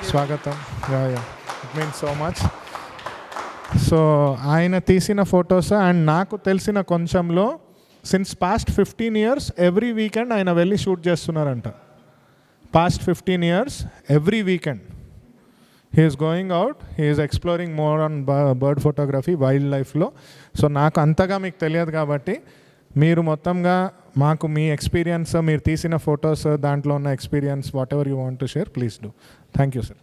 స్వాగతం. It means so much. So ఆయన తీసిన ఫొటోస్ అండ్ నాకు తెలిసిన కొంచెంలో since past 15 years every weekend ఆయన వెళ్ళి షూట్ చేస్తున్నారంట. Past 15 years every weekend he is going out, he is exploring more on bird photography, వైల్డ్ లైఫ్లో. సో నాకు అంతగా మీకు తెలియదు కాబట్టి మీరు మొత్తంగా మాకు మీ ఎక్స్పీరియన్స్, మీరు తీసిన ఫొటోస్, దాంట్లో ఉన్న experience, what ever you want to share, please do. Thank you sir.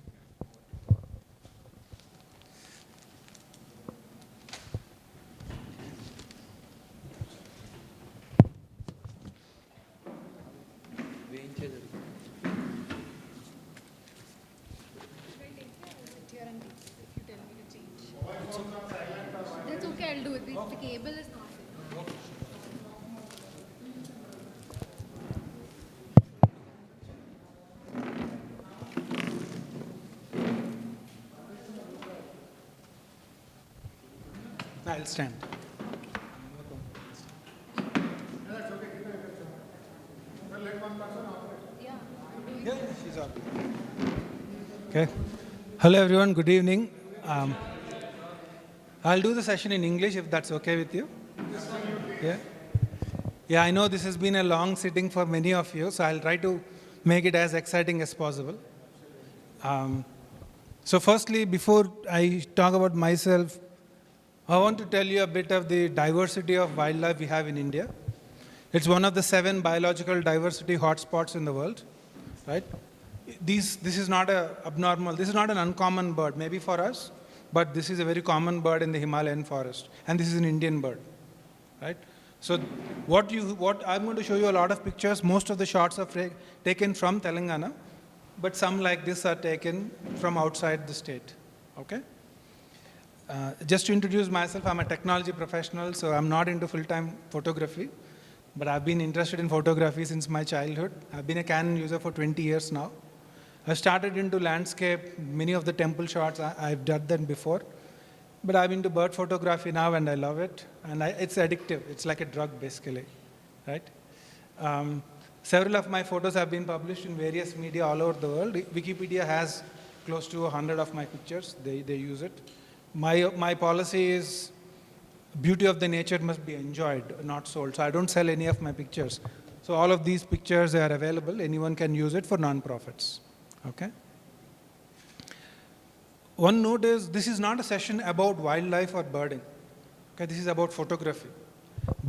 That's okay, I'll do it. The cable is not. I'll stand. Yeah, she's up. Okay. Hello, everyone. Good evening. I'll do the session in English if that's okay with you. Yeah. Yeah, I know this has been a long sitting for many of you, so I'll try to make it as exciting as possible. So firstly, before I talk about myself, I want to tell you a bit of the diversity of wildlife we have in India. It's one of the 7 biological diversity hotspots in the world, right? This is not this is not an uncommon bird, maybe for us, but this is a very common bird in the Himalayan forest, and this is an Indian bird, right? So what I'm going to show you a lot of pictures. Most of the shots are taken from Telangana, but some like this are taken from outside the state, okay? Just to introduce myself, I'm a technology professional, so I'm not into full-time photography, but I've been interested in photography since my childhood. I've been a Canon user for 20 years now. I started into landscape, many of the temple shots, I've done them before, but I'm into bird photography now and I love it, and it's addictive. It's like a drug, basically, right? Several of my photos have been published in various media all over the world. Wikipedia has close to 100 of my pictures. They use it. My policy is beauty of the nature must be enjoyed, not sold. So I don't sell any of my pictures. So all of these pictures, they are available. Anyone can use it for non-profits, okay? One note is, this is not a session about wildlife or birding, okay? This is about photography.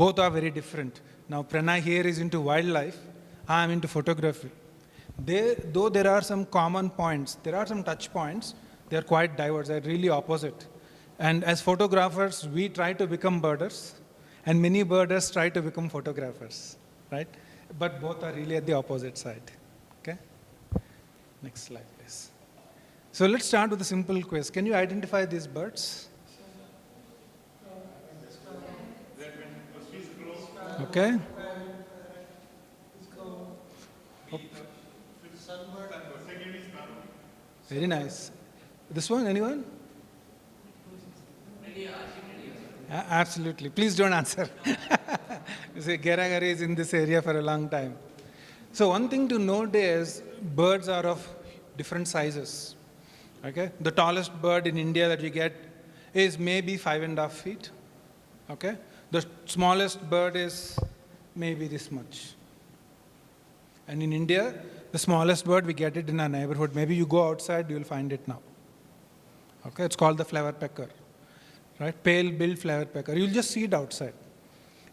Both are very different. Now, Pranay here is into wildlife. I am into photography. Though there are some common points, there are some touch points, they are quite diverse, they are really opposite. And as photographers, we try to become birders, and many birders try to become photographers, right? But both are really at the opposite side, okay? Next slide, please. So let's start with a simple quiz. Can you identify these birds? Okay. Very nice. This one, anyone? Absolutely. Please don't answer. You see, Geragari is in this area for a long time. So one thing to note is birds are of different sizes. Okay? The tallest bird in India that you get is maybe 5.5 feet. Okay? The smallest bird is maybe this much. And in India, the smallest bird, we get it in our neighborhood. Maybe you go outside, you will find it now. Okay? It's called the flower pecker. Right? Pale-billed flower pecker. You'll just see it outside.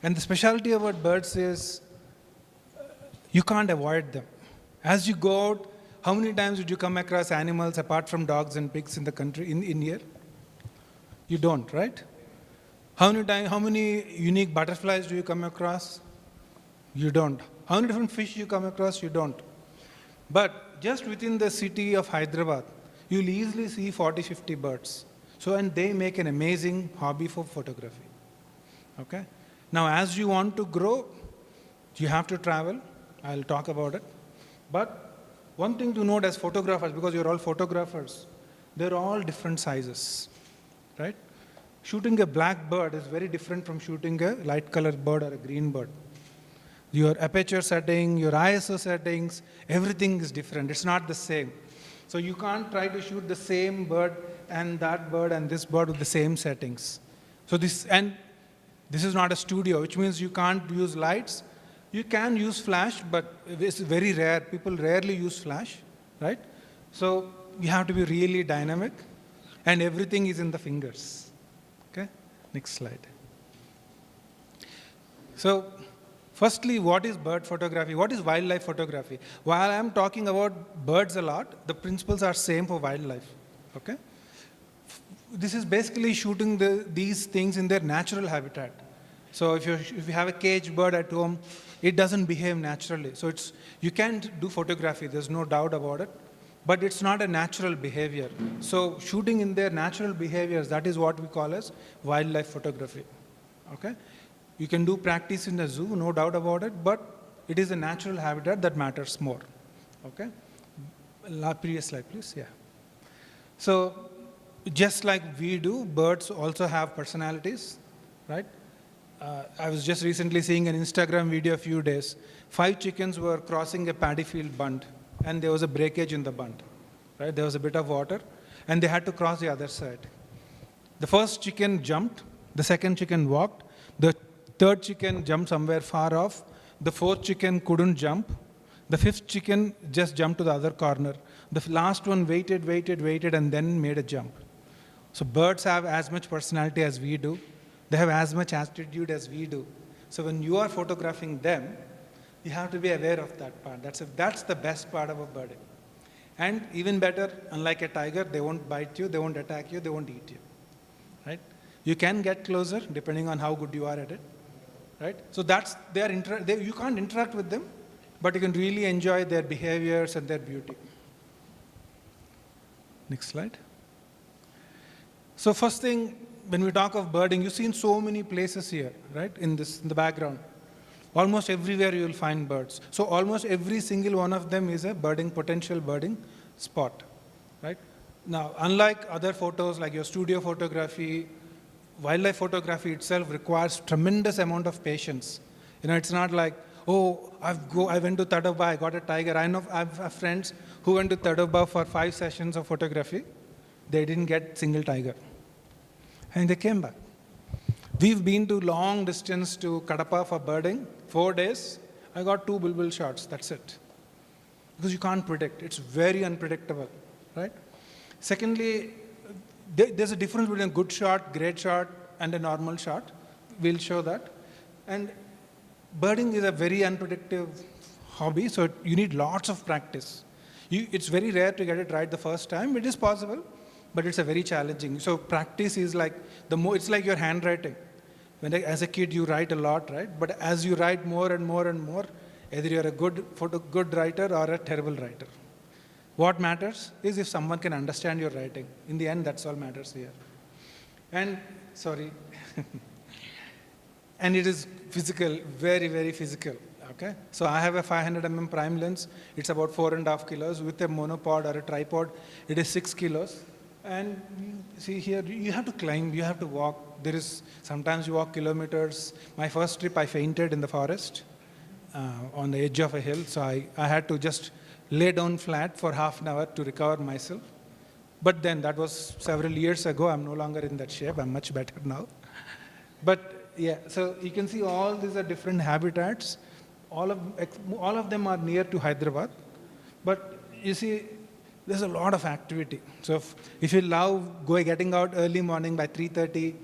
And the specialty about birds is you can't avoid them. As you go out, how many times did you come across animals apart from dogs and pigs in the country, in here? You don't, right? How many unique butterflies do you come across? You don't. How many different fish you come across? You don't. But just within the city of Hyderabad, you'll easily see 40-50 birds. So, and they make an amazing hobby for photography, okay? Now, as you want to grow, you have to travel. I'll talk about it. But one thing to note as photographers, because you're all photographers, they're all different sizes, right? Shooting a black bird is very different from shooting a light colored bird or a green bird. Your aperture setting, your ISO settings, everything is different. It's not the same. So you can't try to shoot the same bird and that bird and this bird with the same settings. So this is not a studio, which means you can't use lights. You can use flash, but it's very rare. People rarely use flash, right? So you have to be really dynamic, and everything is in the fingers. Okay, next slide. So firstly, what is bird photography? What is wildlife photography? While I'm talking about birds a lot, the principles are same for wildlife. Okay? This is basically shooting these things in their natural habitat. So if you have a caged bird at home, it doesn't behave naturally. So you can't do photography, there's no doubt about it. But it's not a natural behavior. So shooting in their natural behaviors, that is what we call as wildlife photography. Okay? You can do practice in a zoo, no doubt about it, but it is a natural habitat that matters more. Okay? Previous slide, please. Yeah. So just like we do, birds also have personalities, right? I was just recently seeing an Instagram video a few days. 5 chickens were crossing a paddy field bund, and there was a breakage in the bund. Right? There was a bit of water, and they had to cross the other side. The first chicken jumped, the second chicken walked, the third chicken jumped somewhere far off, the fourth chicken couldn't jump, the fifth chicken just jumped to the other corner. The last one waited, and then made a jump. So birds have as much personality as we do. They have as much attitude as we do. So when you are photographing them, you have to be aware of that part. That's the best part about birding. And even better, unlike a tiger, they won't bite you, they won't attack you, they won't eat you. Right? You can get closer depending on how good you are at it. Right? So you can't interact with them, but you can really enjoy their behaviors and their beauty. Next slide. So first thing, when we talk of birding, you've seen so many places here, right, in the background. Almost everywhere you will find birds. So almost every single one of them is a potential birding spot, right? Now, unlike other photos like your studio photography, wildlife photography itself requires tremendous amount of patience. It's not like, oh, I went to Tadaba, I got a tiger. I have friends who went to Tadaba for 5 sessions of photography. They didn't get single tiger. And they came back. We've been to long distance to Kadapa for birding, 4 days. I got 2 bulbul shots, that's it. Because you can't predict, it's very unpredictable, right? Secondly, there's a difference between a good shot, great shot, and a normal shot. We'll show that. And birding is a very unpredictable hobby, so you need lots of practice. It's very rare to get it right the first time. It is possible, but it's a very challenging. So practice is like, it's like your handwriting. As a kid, you write a lot, right? But as you write more and more and more, either you're a good writer or a terrible writer. What matters is if someone can understand your writing. In the end, that's all matters here. And, sorry. And it is physical, very, very physical. Okay? So I have a 500 mm prime lens. It's about 4.5 kilos. With a monopod or a tripod, it is 6 kilos. And see here, you have to climb, you have to walk. Sometimes you walk kilometers. My first trip, I fainted in the forest on the edge of a hill. So I had to just lay down flat for half an hour to recover myself. But then that was several years ago. I'm no longer in that shape. I'm much better now. But yeah, so you can see all these are different habitats. All of them are near to Hyderabad. But you see, there's a lot of activity. So if you love getting out early morning by 3:30,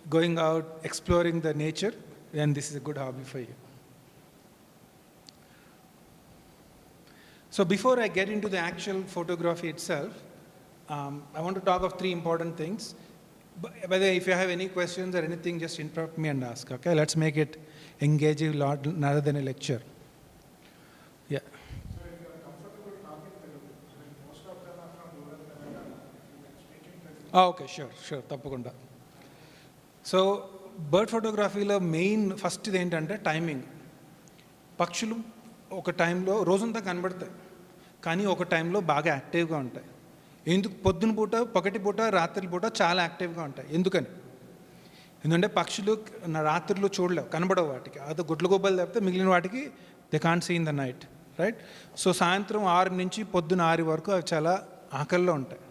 going out, exploring the nature, then this is a good hobby for you. So before I get into the actual photography itself, I want to talk of 3 important things. By the way, if you have any questions or anything, just interrupt me and ask, okay? Let's make it engaging rather than a lecture. Yeah. So if you are comfortable talking Telugu, most of them are from rural Telugu, you can speak in Telugu. Okay, sure, tappakunda. So, bird photography lo main first ఏంటంటే timing. పక్షులు ఒక టైంలో రోజంతా కనబడతాయి, కానీ ఒక టైంలో బాగా యాక్టివ్గా ఉంటాయి. ఎందుకు పొద్దున పూట, పగటి పూట, రాత్రి పూట చాలా యాక్టివ్గా ఉంటాయి. ఎందుకంటే పక్షులు రాత్రిలో చూడలేవు, కనబడవు వాటికి. అది గుడ్ల గొబ్బలు తప్పితే మిగిలిన వాటికి they can't see in the night, right? So సాయంత్రం 6 నుంచి పొద్దున 6 వరకు అవి చాలా ఆకల్లో ఉంటాయి,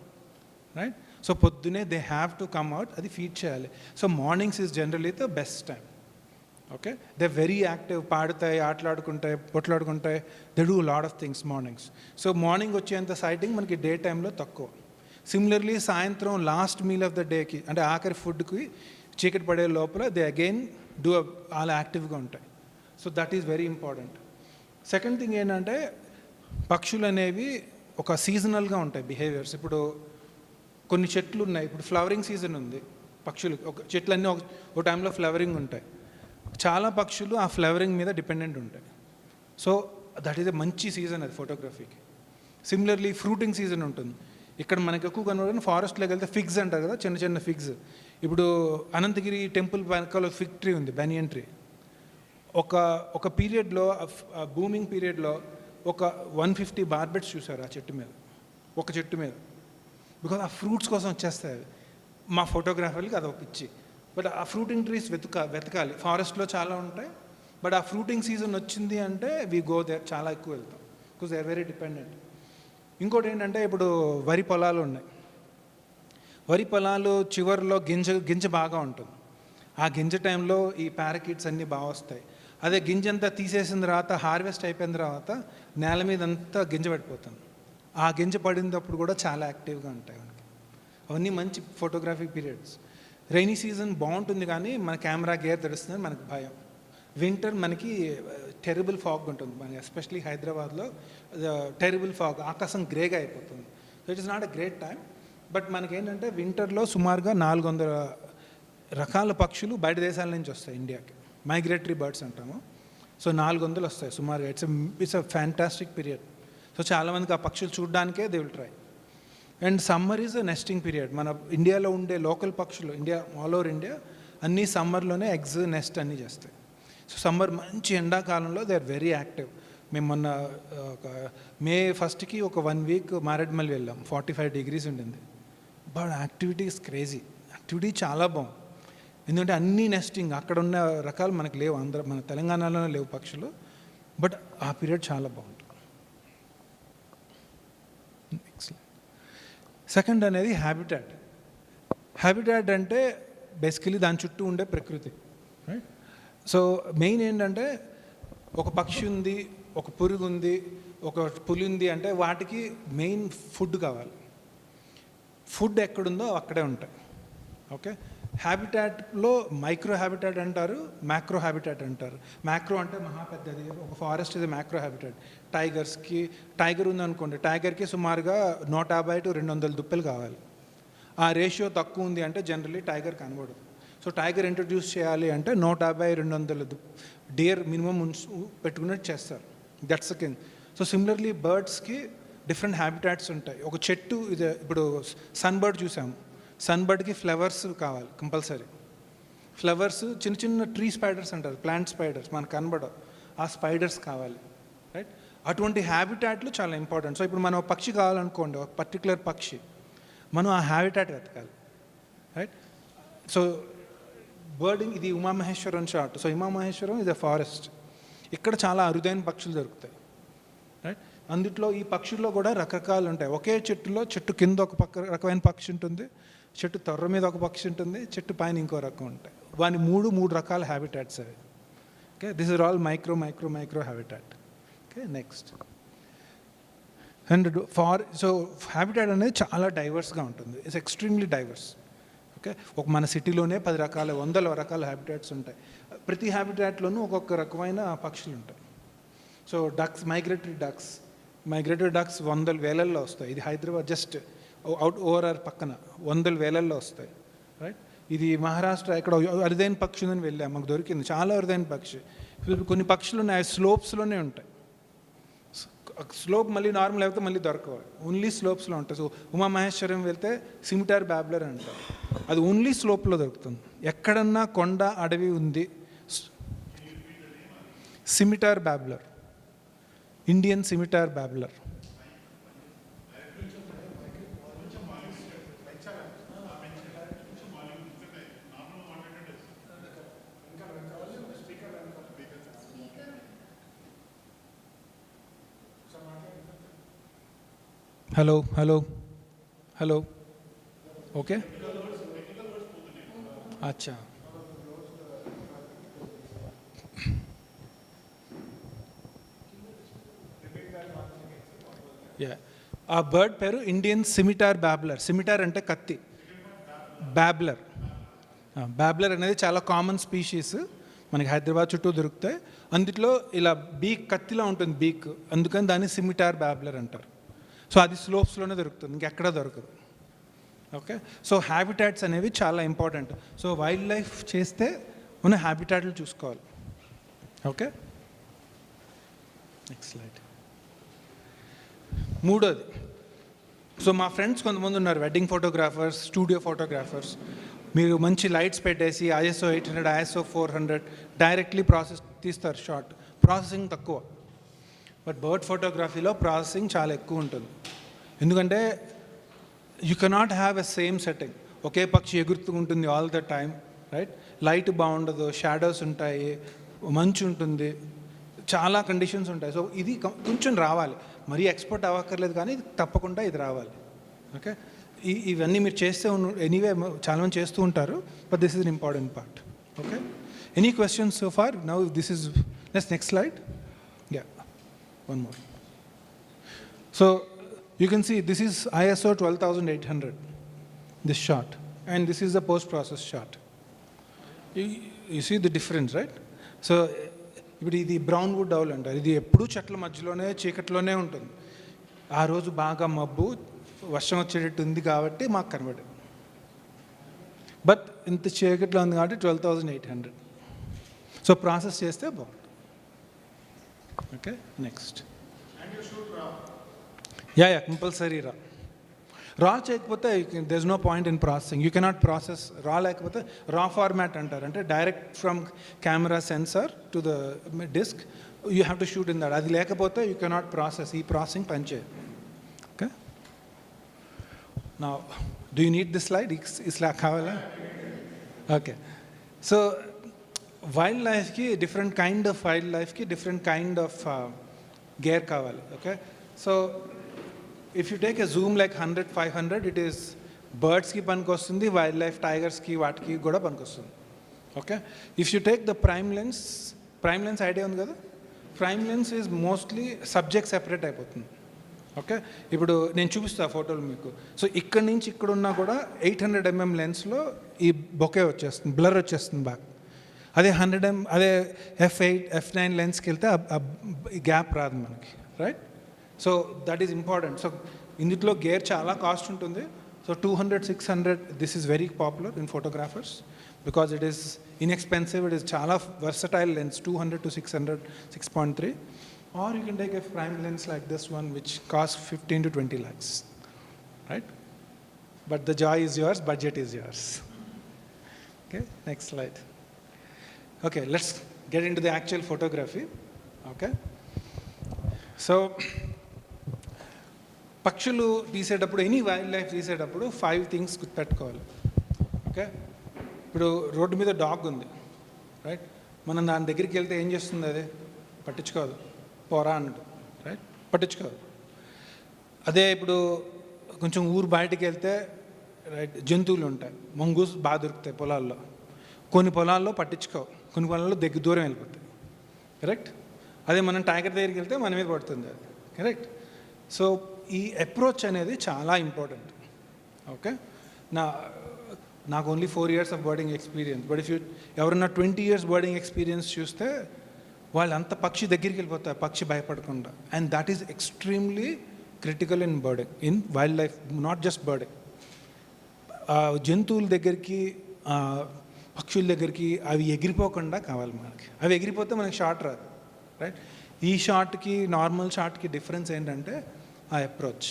రైట్? సో పొద్దునే they have to come out, అది ఫీడ్ చేయాలి. So mornings is generally the best time. Okay, they very active, పాడుతాయి, ఆటలాడుకుంటాయి, పొట్లాడుకుంటాయి, they do lot of things mornings. So morning వచ్చేంత సైటింగ్ మనకి డే టైంలో తక్కువ. సిమిలర్లీ సాయంత్రం లాస్ట్ మీల్ ఆఫ్ ద డేకి, అంటే ఆఖరి ఫుడ్కి చీకటి పడే లోపల దే అగైన్ డూ చాలా యాక్టివ్గా ఉంటాయి. So that is very important. Second thing ఏంటంటే పక్షులు అనేవి ఒక సీజనల్గా ఉంటాయి బిహేవియర్స్. ఇప్పుడు కొన్ని చెట్లు ఉన్నాయి, ఇప్పుడు ఫ్లవరింగ్ సీజన్ ఉంది పక్షులు, ఒక చెట్లన్నీ ఒక టైంలో ఫ్లవరింగ్ ఉంటాయి. చాలా పక్షులు ఆ ఫ్లవరింగ్ మీద డిపెండెంట్ ఉంటాయి. సో దట్ ఈస్ ఎ మంచి సీజన్ అది ఫోటోగ్రఫీకి. సిమిలర్లీ ఫ్రూటింగ్ సీజన్ ఉంటుంది. ఇక్కడ మనకి ఎక్కువ కనబడిన ఫారెస్ట్లోకి వెళ్తే ఫిగ్స్ అంటారు కదా, చిన్న చిన్న ఫిగ్స్. ఇప్పుడు అనంతగిరి టెంపుల్ వెనకాల ఫిగ్ ట్రీ ఉంది, బనియన్ ట్రీ. ఒక పీరియడ్లో, బూమింగ్ పీరియడ్లో ఒక 150 బార్బెట్స్ చూశారు ఆ చెట్టు మీద, ఒక చెట్టు మీద. బికాజ్ ఆ ఫ్రూట్స్ కోసం వచ్చేస్తాయి అవి. మా ఫోటోగ్రాఫర్లకి అదొక పిచ్చి. బట్ ఆ ఫ్రూటింగ్ ట్రీస్ వెతకాలి, ఫారెస్ట్లో చాలా ఉంటాయి. బట్ ఆ ఫ్రూటింగ్ సీజన్ వచ్చింది అంటే వీ గో దేర్, చాలా ఎక్కువ వెళ్తాం, because they are very dependent. ఇంకోటి ఏంటంటే ఇప్పుడు వరి పొలాలు ఉన్నాయి. వరి పొలాలు చివరిలో గింజ బాగా ఉంటుంది. ఆ గింజ టైంలో ఈ పారాకిట్స్ అన్నీ బాగా వస్తాయి. అదే గింజ అంతా తీసేసిన తర్వాత, హార్వెస్ట్ అయిపోయిన తర్వాత నేల మీద అంతా గింజ పడిపోతుంది. ఆ గింజ పడినప్పుడు కూడా చాలా యాక్టివ్గా ఉంటాయి మనకి. అవన్నీ మంచి ఫోటోగ్రాఫిక్ పీరియడ్స్. రైనీ సీజన్ బాగుంటుంది కానీ మన కెమెరా గేర్ తెరుస్తుంది, మనకు భయం. వింటర్ మనకి టెరిబుల్ ఫాగ్ ఉంటుంది, మనకి ఎస్పెషలీ హైదరాబాద్లో టెరిబుల్ ఫాగ్, ఆకాశం గ్రేగా అయిపోతుంది. So it is not a great time. But మనకేంటంటే వింటర్లో సుమారుగా 400 రకాల పక్షులు బయట దేశాల నుంచి వస్తాయి ఇండియాకి, మైగ్రేటరీ బర్డ్స్ అంటాము. సో 400 వస్తాయి సుమారుగా. It's a fantastic period. So చాలామందికి ఆ పక్షులు చూడడానికే they will try. And summer is a nesting period. మన ఇండియాలో ఉండే లోకల్ పక్షులు, ఆల్ ఓవర్ ఇండియా అన్నీ సమ్మర్లోనే ఎగ్స్ నెస్ట్ అన్నీ చేస్తాయి. సో సమ్మర్ మంచి ఎండాకాలంలో దే ఆర్ వెరీ యాక్టివ్. మేము మొన్న మే 1st ఒక 1 వీక్ మారేడుమల్లి వెళ్ళాం, 45 degrees ఉండింది. But activity is crazy, activity చాలా బాగుంది. ఎందుకంటే అన్నీ నెస్టింగ్, అక్కడ ఉన్న రకాలు మనకు లేవు, మన తెలంగాణలోనే లేవు పక్షులు. బట్ ఆ పీరియడ్ చాలా బాగుంటుంది. సెకండ్ అనేది హ్యాబిటాట్. హ్యాబిటాట్ అంటే బేసికలీ దాని చుట్టూ ఉండే ప్రకృతి, రైట్? సో మెయిన్ ఏంటంటే ఒక పక్షి ఉంది, ఒక పురుగు ఉంది, ఒక పులి ఉంది అంటే వాటికి మెయిన్ ఫుడ్ కావాలి. ఫుడ్ ఎక్కడుందో అక్కడే ఉంటాయి. ఓకే, హ్యాబిటాట్లో మైక్రో హ్యాబిటాట్ అంటారు, మ్యాక్రో హ్యాబిటాట్ అంటారు. మ్యాక్రో అంటే మహా పెద్దది, ఒక ఫారెస్ట్ ఇది మ్యాక్రో హ్యాబిటాట్. టైగర్ ఉందనుకోండి, టైగర్కి సుమారుగా 150 to 200 దుప్పలు కావాలి. ఆ రేషియో తక్కువ ఉంది అంటే జనరలీ టైగర్ కనబడదు. సో టైగర్ ఇంట్రడ్యూస్ చేయాలి అంటే 150-200 డియర్ మినిమం పెట్టుకున్నట్టు చేస్తారు. That's the king. So similarly బర్డ్స్కి డిఫరెంట్ హ్యాబిటాట్స్ ఉంటాయి. ఒక చెట్టు, ఇది ఇప్పుడు సన్బర్డ్ చూసాము, సన్బర్డ్కి ఫ్లవర్స్ కావాలి కంపల్సరీ. ఫ్లవర్స్ చిన్న చిన్న ట్రీ స్పైడర్స్ అంటారు, ప్లాంట్ స్పైడర్స్, మనకు కనబడవు, ఆ స్పైడర్స్ కావాలి, రైట్? అటువంటి హ్యాబిటాట్లు చాలా ఇంపార్టెంట్. సో ఇప్పుడు మనం ఒక పక్షి కావాలనుకోండి, ఒక పర్టికులర్ పక్షి, మనం ఆ హ్యాబిటాట్ వెతకాలి, రైట్? సో బర్డింగ్, ఇది ఉమామహేశ్వరం చార్ట్. సో ఉమామహేశ్వరం ఇది ఫారెస్ట్. ఇక్కడ చాలా అరుదైన పక్షులు దొరుకుతాయి, రైట్? అందుట్లో ఈ పక్షుల్లో కూడా రకరకాలు ఉంటాయి. ఒకే చెట్టు కింద ఒక రకమైన పక్షి ఉంటుంది, చెట్టు తొర్ర మీద ఒక పక్షి ఉంటుంది, చెట్టు పైన ఇంకో రకం ఉంటాయి. వాని మూడు రకాల హ్యాబిటాట్స్ అవి. Okay, this is all micro habitat. Okay, next. And so habitat అనేది చాలా డైవర్స్గా ఉంటుంది, ఇట్స్ ఎక్స్ట్రీమ్లీ డైవర్స్. ఓకే, మన సిటీలోనే 10 రకాల 100 రకాల హ్యాబిటాట్స్ ఉంటాయి. ప్రతి హ్యాబిటాట్లోనూ ఒక్కొక్క రకమైన పక్షులు ఉంటాయి. సో మైగ్రేటరీ డక్స్ 100,000 వస్తాయి. ఇది హైదరాబాద్ జస్ట్ ఓవర్ పక్కన 100,000 వస్తాయి, రైట్? ఇది మహారాష్ట్ర ఎక్కడ అరుదైన పక్షి ఉందని వెళ్ళాము, మాకు దొరికింది చాలా అరుదైన పక్షి. కొన్ని పక్షులు ఉన్నాయి స్లోప్స్లోనే ఉంటాయి. స్లోప్ మళ్ళీ నార్మల్ అయితే మళ్ళీ దొరకవాలి, ఓన్లీ స్లోప్స్లో ఉంటాయి. సో ఉమామహేశ్వరం వెళ్తే సిమిటార్ బ్యాబ్లర్ అంటారు, అది ఓన్లీ స్లోప్లో దొరుకుతుంది. ఎక్కడన్నా కొండ అడవి ఉంది, scimitar babbler, Indian scimitar babbler. Hello hello okay అచ్చా యా ఆ బర్డ్ పేరు ఇండియన్ సిమిటార్ బ్యాబ్లర్. సిమిటార్ అంటే కత్తి, బ్యాబ్లర్. బ్యాబ్లర్ అనేది చాలా కామన్ స్పీషీస్, మనకి హైదరాబాద్ చుట్టూ దొరుకుతాయి. అందులో ఇలా బీక్ కత్తిలో ఉంటుంది బీక్, అందుకని దాన్ని సిమిటార్ బ్యాబ్లర్ అంటారు. సో అది స్లోప్స్లోనే దొరుకుతుంది, ఇంకెక్కడ దొరకదు. ఓకే, సో హ్యాబిటాట్స్ అనేవి చాలా ఇంపార్టెంట్. సో వైల్డ్ లైఫ్ చేస్తే మనం హ్యాబిటాట్లు చూసుకోవాలి. Okay, next slide. మూడోది, సో మా ఫ్రెండ్స్ కొంతమంది ఉన్నారు వెడ్డింగ్ ఫోటోగ్రాఫర్స్, స్టూడియో ఫోటోగ్రాఫర్స్. మీరు మంచి లైట్స్ పెట్టేసి ISO 800, ISO 400 డైరెక్ట్లీ ప్రాసెస్ తీస్తారు షాట్. ప్రాసెసింగ్ తక్కువ. బట్ బర్డ్ ఫోటోగ్రఫీలో ప్రాసెసింగ్ చాలా ఎక్కువ ఉంటుంది. ఎందుకంటే you cannot have a same setting. ఒకే పక్షి ఎగురుతూ ఉంటుంది all the time, right? Light బాగుండదు, షాడోస్ ఉంటాయి, మంచు ఉంటుంది, చాలా కండిషన్స్ ఉంటాయి. సో ఇది కొంచెం రావాలి, మరీ ఎక్స్పర్ట్ అవ్వక్కర్లేదు, కానీ తప్పకుండా ఇది రావాలి. ఓకే, ఇవన్నీ మీరు చేస్తే ఎనీవే చాలామంది చేస్తూ ఉంటారు, but this is an important part. Okay, any questions so far? Now this is next slide. Yeah, one more. So you can see this is ISO 12800, this shot, and this is the post-process shot. You see the difference, right? So ఇప్పుడు ఇది brown would Avul అంటారు. ఇది ఎప్పుడూ చెట్ల మధ్యలోనే చీకట్లోనే ఉంటుంది. ఆ రోజు బాగా మబ్బు, వర్షం వచ్చేటట్టు ఉంది కాబట్టి మాకు కనబడదు. బట్ ఇంత చీకట్లో ఉంది కాబట్టి 12800. సో ప్రాసెస్ చేస్తే బాగుంటుంది. Okay, next. యా కంపల్సరీ రా చేయకపోతే there's no point in processing. You cannot process రా లేకపోతే రా ఫార్మాట్ అంటారు. అంటే direct from camera sensor to the disk you have to shoot in that. అది లేకపోతే యూ కెనాట్ ప్రాసెస్. ఈ ప్రాసెసింగ్ పనిచేయదు. ఓకే, నా do you need this slide? ఇట్లా కావాలా? ఓకే, సో వైల్డ్ లైఫ్కి డిఫరెంట్ కైండ్ ఆఫ్ వైల్డ్ లైఫ్కి డిఫరెంట్ కైండ్ ఆఫ్ గేర్ కావాలి. Okay, so if you take a zoom like 100, 500, it is బర్డ్స్కి పనికి వస్తుంది, వైల్డ్ లైఫ్ టైగర్స్కి వాటికి కూడా పనికి వస్తుంది. Okay, if you take the prime lens idea ఉంది కదా, prime lens is mostly subject separate అయిపోతుంది. ఓకే, ఇప్పుడు నేను చూపిస్తాను ఫోటోలు మీకు. సో ఇక్కడ నుంచి ఇక్కడ ఉన్నా కూడా 800 mm లెన్స్లో ఈ బొకే వచ్చేస్తుంది, బ్లర్ వచ్చేస్తుంది బాగా. అదే 100 అదే F8, F9 లెన్స్కి వెళ్తే గ్యాప్ రాదు మనకి, right? So that is important. So ఇందులో గేర్ చాలా కాస్ట్ ఉంటుంది. So 200, 600, this is very popular in photographers because it is inexpensive. It is చాలా versatile lens, 200 to 600, 6.3. Or you can take a prime lens like this one which costs 15 to 20 lakhs, right? But the joy is yours, budget is yours. Okay, next slide. Okay, let's get into the actual photography. Okay, so పక్షులు తీసేటప్పుడు, any wild life తీసేటప్పుడు 5 things గుర్తుపెట్టుకోవాలి. Okay, ఇప్పుడు road మీద dog ఉంది, right? మనం దాని దగ్గరికి వెళ్తే ఏం చేస్తుంది? అది పట్టించుకోదు, పోరా అన్నట్టు, రైట్? పట్టించుకోదు. అదే ఇప్పుడు కొంచెం ఊరు బయటికి వెళ్తే, రైట్, జంతువులు ఉంటాయి, మంగూస్ బాగా దొరుకుతాయి పొలాల్లో. కొన్ని పొలాల్లో పట్టించుకోవు, కొన్ని పొలాల్లో దూరం వెళ్ళిపోతాయి, కరెక్ట్? అదే మనం టైగర్ దగ్గరికి వెళ్తే మన మీద పడుతుంది అది, కరెక్ట్? సో ఈ అప్రోచ్ అనేది చాలా ఇంపార్టెంట్. ఓకే, నాకు only 4 years of birding experience. But if you ఎవరన్నా 20 years బర్డింగ్ ఎక్స్పీరియన్స్ చూస్తే వాళ్ళంతా పక్షి దగ్గరికి వెళ్ళిపోతారు, పక్షి భయపడకుండా. And that is extremely critical in birding, in wild life, not just birding. జంతువుల దగ్గరికి, పక్షుల దగ్గరికి అవి ఎగిరిపోకుండా కావాలి మనకి. అవి ఎగిరిపోతే మనకి షాట్ రాదు, రైట్? ఈ షాట్కి నార్మల్ షాట్కి డిఫరెన్స్ ఏంటంటే ఆ అప్రోచ్.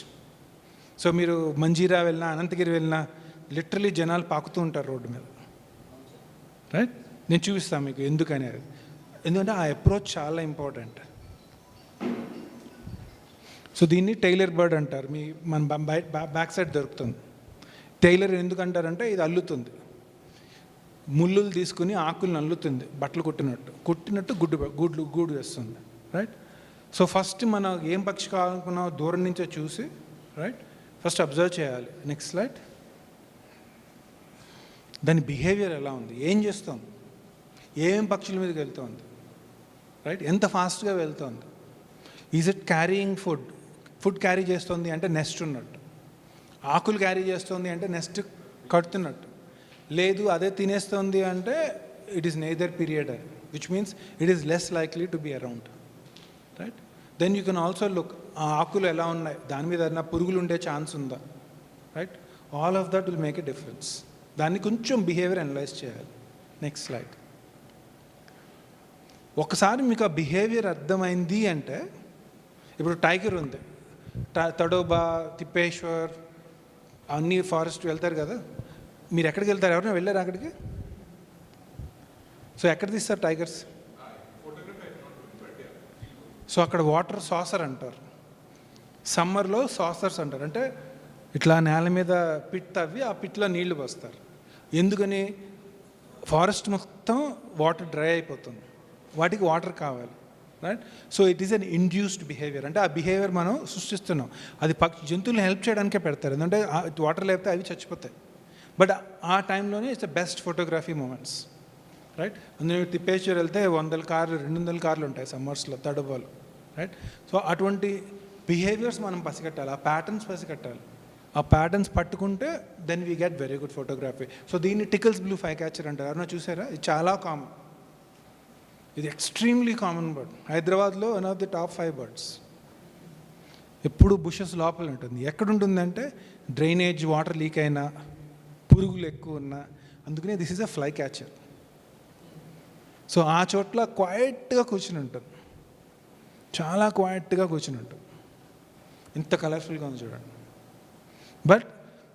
సో మీరు మంజీరా వెళ్ళినా, అనంతగిరి వెళ్ళినా లిటరలీ జనాలు పాకుతూ ఉంటారు రోడ్డు మీద, రైట్? నేను చూపిస్తాను మీకు ఎందుకనేది. ఎందుకంటే ఆ అప్రోచ్ చాలా ఇంపార్టెంట్. సో దీన్ని టైలర్ బర్డ్ అంటారు. మన బ్యాక్ సైడ్ దొరుకుతుంది. టైలర్ ఎందుకు అంటారంటే ఇది అల్లుతుంది, ముళ్ళులు తీసుకుని ఆకులను అల్లుతుంది, బట్టలు కుట్టినట్టు గూడు వేస్తుంది, రైట్? సో ఫస్ట్ మనం ఏం పక్షి కావాలనుకున్నామో దూరం నుంచే చూసి, రైట్, ఫస్ట్ అబ్జర్వ్ చేయాలి. Next slide. దాని బిహేవియర్ ఎలా ఉంది, ఏం చేస్తుంది, ఏమేం పక్షుల మీదకి వెళ్తుంది, రైట్, ఎంత ఫాస్ట్గా వెళ్తుంది. Is it carrying food carry చేస్తుంది అంటే నెస్ట్ ఉన్నట్టు, ఆకులు క్యారీ చేస్తుంది అంటే నెస్ట్ కడుతున్నట్టు, లేదు అదే తినేస్తుంది అంటే it is neither period, which means it is less likely to be around, right. Then you can also look ఆ ఆకులు ఎలా ఉన్నాయి, దాని మీద ఏదైనా పురుగులు ఉండే ఛాన్స్ ఉందా, right. All of that will make a difference. దాన్ని కొంచెం బిహేవియర్ అనలైజ్ చేయాలి. Next slide. ఒకసారి మీకు ఆ బిహేవియర్ అర్థమైంది అంటే, ఇప్పుడు టైగర్ ఉంది, తడోబా, తిప్పేశ్వర్ అన్ని ఫారెస్ట్ వెళ్తారు కదా, మీరు ఎక్కడికి వెళ్తారు, ఎవరైనా వెళ్ళారు అక్కడికి? సో ఎక్కడ తీస్తారు టైగర్స్? సో అక్కడ వాటర్ సాసర్ అంటారు, సమ్మర్లో సాసర్స్ అంటారు. అంటే ఇట్లా నేల మీద పిట్ తవ్వి ఆ పిట్లో నీళ్లు పోస్తారు. ఎందుకని? ఫారెస్ట్ మొత్తం వాటర్ డ్రై అయిపోతుంది, వాటికి వాటర్ కావాలి, right. So it is an induced behaviour. అంటే ఆ బిహేవియర్ మనం సృష్టిస్తున్నాం. అది జంతువులను హెల్ప్ చేయడానికే పెడతారు, ఎందుకంటే వాటర్ లేకపోతే అవి చచ్చిపోతాయి. బట్ ఆ టైంలోనే it's the best photography moments, right. అందులో తిప్పేశ్వర్ వెళ్తే 100 కార్లు 200 కార్లు ఉంటాయి సమ్మర్స్లో, తడబాలు, రైట్. సో అటువంటి బిహేవియర్స్ మనం పసిగట్టాలి, ఆ ప్యాటర్న్స్ పసిగట్టాలి. ఆ ప్యాటర్న్స్ పట్టుకుంటే then we get very good photography. So దీన్ని టికిల్స్ బ్లూ ఫ్లై క్యాచర్ అంటారు. ఎవరైనా చూసారా? ఇది చాలా కామన్, ఇది ఎక్స్ట్రీమ్లీ కామన్ బర్డ్. హైదరాబాద్లో one of the top 5 birds. ఎప్పుడు బుషెస్ లోపల ఉంటుంది. ఎక్కడుంటుందంటే డ్రైనేజ్ వాటర్ లీక్ అయినా, పురుగులు ఎక్కువ ఉన్నా, అందుకనే this is a fly catcher. So ఆ చోట్ల క్వైట్గా కూర్చుని ఉంటుంది, చాలా క్వైట్గా కూర్చుని ఉంటుంది. ఇంత కలర్ఫుల్గా ఉంది చూడండి. బట్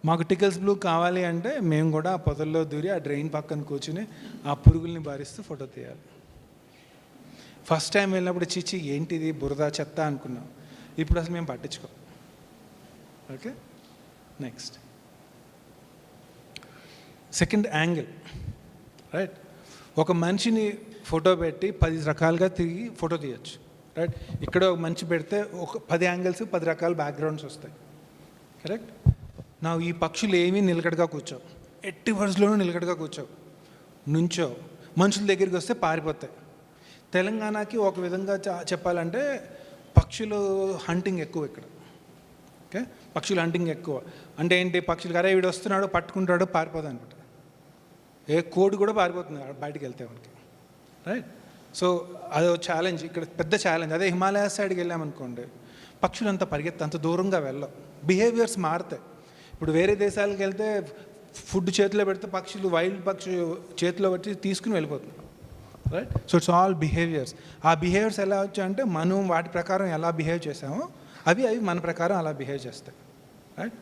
మాకు టికిల్స్ బ్లూ కావాలి అంటే మేము కూడా ఆ పొదల్లో దూరి ఆ డ్రైన్ పక్కన కూర్చుని ఆ పురుగుల్ని బారిస్తూ ఫోటో తీయాలి. ఫస్ట్ టైం వెళ్ళినప్పుడు చీచి ఏంటిది బురద చెత్త అనుకున్నాం, ఇప్పుడు అసలు మేము పట్టించుకోం. Okay, next. Second angle, right. ఒక మనిషిని ఫోటో పెట్టి 10 రకాలుగా తిరిగి ఫోటో తీయచ్చు, రైట్. ఇక్కడ ఒక మంచి పెడితే ఒక 10 యాంగిల్స్ 10 రకాల బ్యాక్గ్రౌండ్స్ వస్తాయి, కరెక్ట్. నా ఈ పక్షులు ఏమీ నిలకడగా కూర్చోవు, ఎట్టి వరుసలోనూ నిలకడగా కూర్చోవు, నుంచో. మనుషుల దగ్గరికి వస్తే పారిపోతాయి. తెలంగాణకి ఒక విధంగా చెప్పాలంటే పక్షులు హంటింగ్ ఎక్కువ ఇక్కడ. ఓకే, పక్షులు హంటింగ్ ఎక్కువ. అంటే ఏంటి? పక్షులు అరే వీడు వస్తున్నాడు పట్టుకుంటాడు పారిపోదు అనుకుంటా. ఏ కోడి కూడా పారిపోతుంది బయటికి వెళ్తే మనకి, రైట్. సో అదో ఛాలెంజ్ ఇక్కడ, పెద్ద ఛాలెంజ్. అదే హిమాలయాస్ సైడ్కి వెళ్ళామనుకోండి, పక్షులు అంత అంత దూరంగా వెళ్ళవు, బిహేవియర్స్ మారుతాయి. ఇప్పుడు వేరే దేశాలకు వెళ్తే ఫుడ్ చేతిలో పెడితే పక్షులు, వైల్డ్ పక్షి చేతిలో పెట్టి తీసుకుని వెళ్ళిపోతుంది, right. So it's all behaviours. ఆ బిహేవియర్స్ ఎలా వచ్చాయంటే మనం వాటి ప్రకారం ఎలా బిహేవ్ చేసామో అవి మన ప్రకారం అలా బిహేవ్ చేస్తాయి, right.